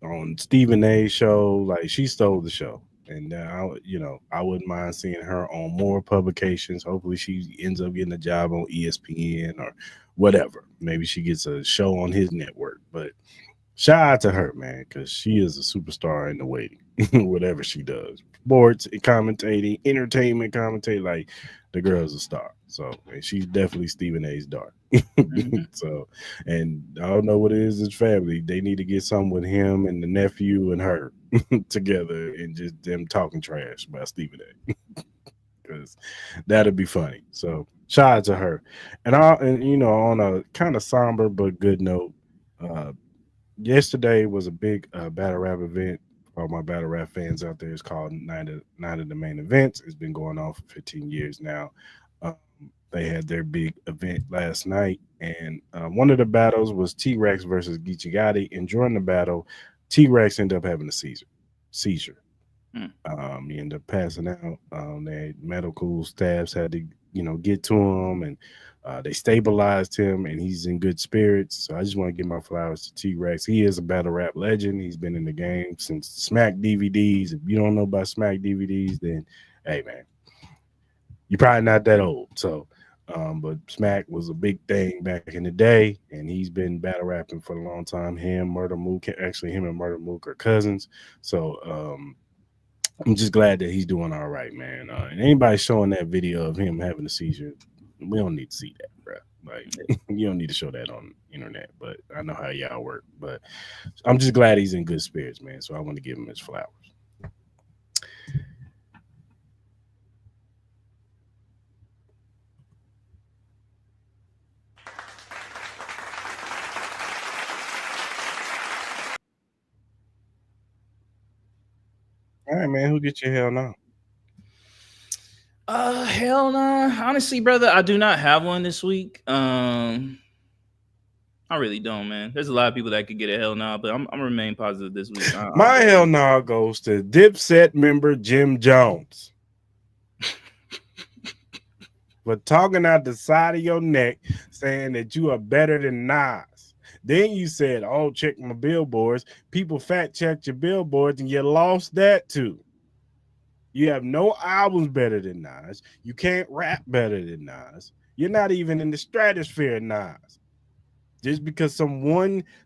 on Stephen A's show, like she stole the show. And I wouldn't mind seeing her on more publications. Hopefully she ends up getting a job on ESPN or whatever. Maybe she gets a show on his network. But shout out to her, man, because she is a superstar in the waiting. Whatever she does, sports commentating, entertainment commentating, like the girl's a star. So, and she's definitely Stephen A's daughter. So, and I don't know what it is. His family, they need to get something with him and the nephew and her together, and just them talking trash about Stephen A. Because that'd be funny. So, shout out to her. And on a kind of somber but good note, yesterday was a big battle rap event. All my battle rap fans out there, is called Night of the Main Events. It's been going on for 15 years now. They had their big event last night, and one of the battles was T-Rex versus Geechee Gotti. And during the battle, T-Rex ended up having a seizure. He ended up passing out. Their medical staffs had to, get to him, and they stabilized him, and he's in good spirits. So I just want to give my flowers to T-Rex. He is a battle rap legend. He's been in the game since Smack DVDs. If you don't know about Smack DVDs, then hey, man, you're probably not that old. So But Smack was a big thing back in the day, and he's been battle rapping for a long time. Him and Murder Mook are cousins. So I'm just glad that he's doing all right, man. And anybody showing that video of him having a seizure, we don't need to see that, bro. Like, you don't need to show that on the internet. But I know how y'all work. But I'm just glad he's in good spirits, man. So I want to give him his flowers. All right, man. Who get your hell now? Hell no. Honestly, brother, I do not have one this week. I really don't, man. There's a lot of people that could get a hell no, but I'm gonna remain positive this week. My hell no goes to Dipset member Jim Jones. But talking out the side of your neck, saying that you are better than Nas. Then you said, "Oh, check my billboards." People fact checked your billboards, and you lost that too. You have no albums better than Nas. You can't rap better than Nas. You're not even in the stratosphere of Nas. Just because some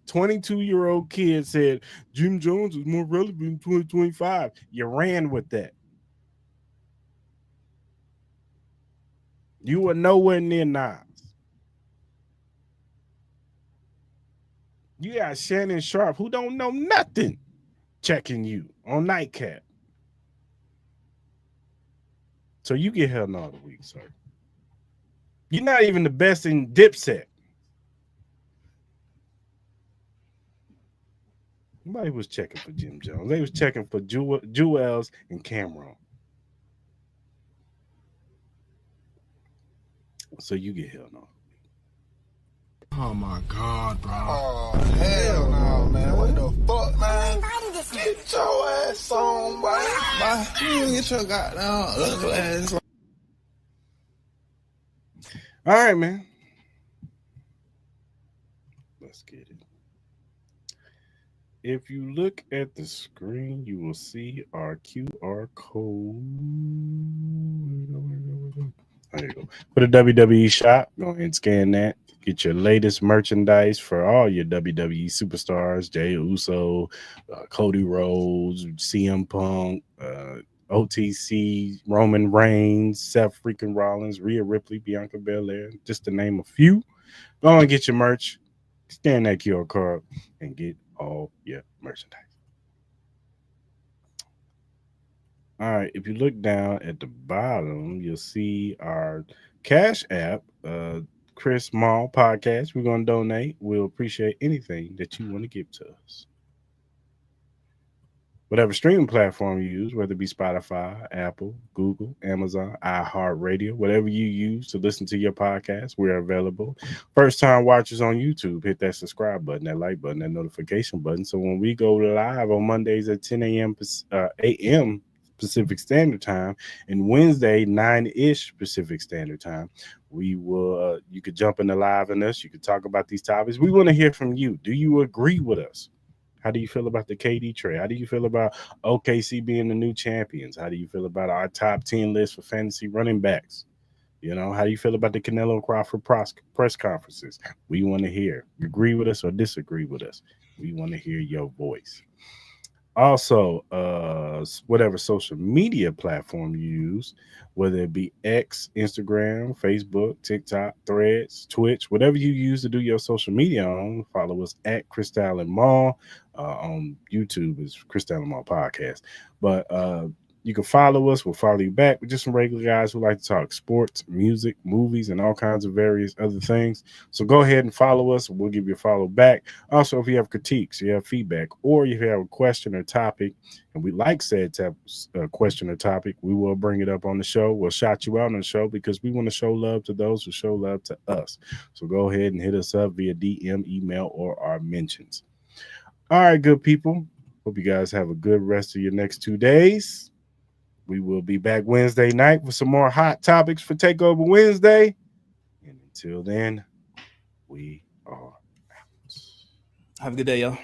22-year-old kid said Jim Jones is more relevant in 2025, you ran with that. You were nowhere near Nas. You got Shannon Sharp, who don't know nothing, checking you on Nightcap. So you get hell no the week, sir. You're not even the best in Dipset. Nobody was checking for Jim Jones. They was checking for Jewels and Cameron. So you get hell no. Oh my God, bro. Oh, hell no, man. What the fuck, man? Get your ass on, boy. You get your goddamn ugly ass on. All right, man. Let's get it. If you look at the screen, you will see our QR code. There you go. For the WWE shop, go ahead and scan that. Get your latest merchandise for all your WWE superstars: Jey Uso, Cody Rhodes, CM Punk, OTC, Roman Reigns, Seth freaking Rollins, Rhea Ripley, Bianca Belair, just to name a few. Go and get your merch. Scan that QR code and get all your merchandise. All right, if you look down at the bottom, you'll see our Cash App, Cris Mal podcast. We're going to donate. We'll appreciate anything that you want to give to us. Whatever streaming platform you use, whether it be Spotify, Apple, Google, Amazon, iHeartRadio, whatever you use to listen to your podcast, we're available. First-time watchers on YouTube, hit that subscribe button, that like button, that notification button. So when we go live on Mondays at 10 a.m. Pacific Standard Time, and Wednesday 9-ish Pacific Standard Time, we will. You could jump in the live in us. You could talk about these topics. We want to hear from you. Do you agree with us? How do you feel about the KD trade? How do you feel about OKC being the new champions? How do you feel about our top 10 list for fantasy running backs? You know, how do you feel about the Canelo Crawford press conferences? We want to hear. Agree with us or disagree with us? We want to hear your voice. Also, whatever social media platform you use, whether it be X, Instagram, Facebook, TikTok, Threads, Twitch, whatever you use to do your social media on, follow us at Cristal and Mall. On YouTube is Cristal and Mall Podcast. But you can follow us. We'll follow you back. We're just some regular guys who like to talk sports, music, movies, and all kinds of various other things. So go ahead and follow us. We'll give you a follow back. Also, if you have critiques, you have feedback, or if you have a question or topic, and we like said question or topic, we will bring it up on the show. We'll shout you out on the show because we want to show love to those who show love to us. So go ahead and hit us up via DM, email, or our mentions. All right, good people. Hope you guys have a good rest of your next 2 days. We will be back Wednesday night with some more hot topics for Takeover Wednesday. And until then, we are out. Have a good day, y'all.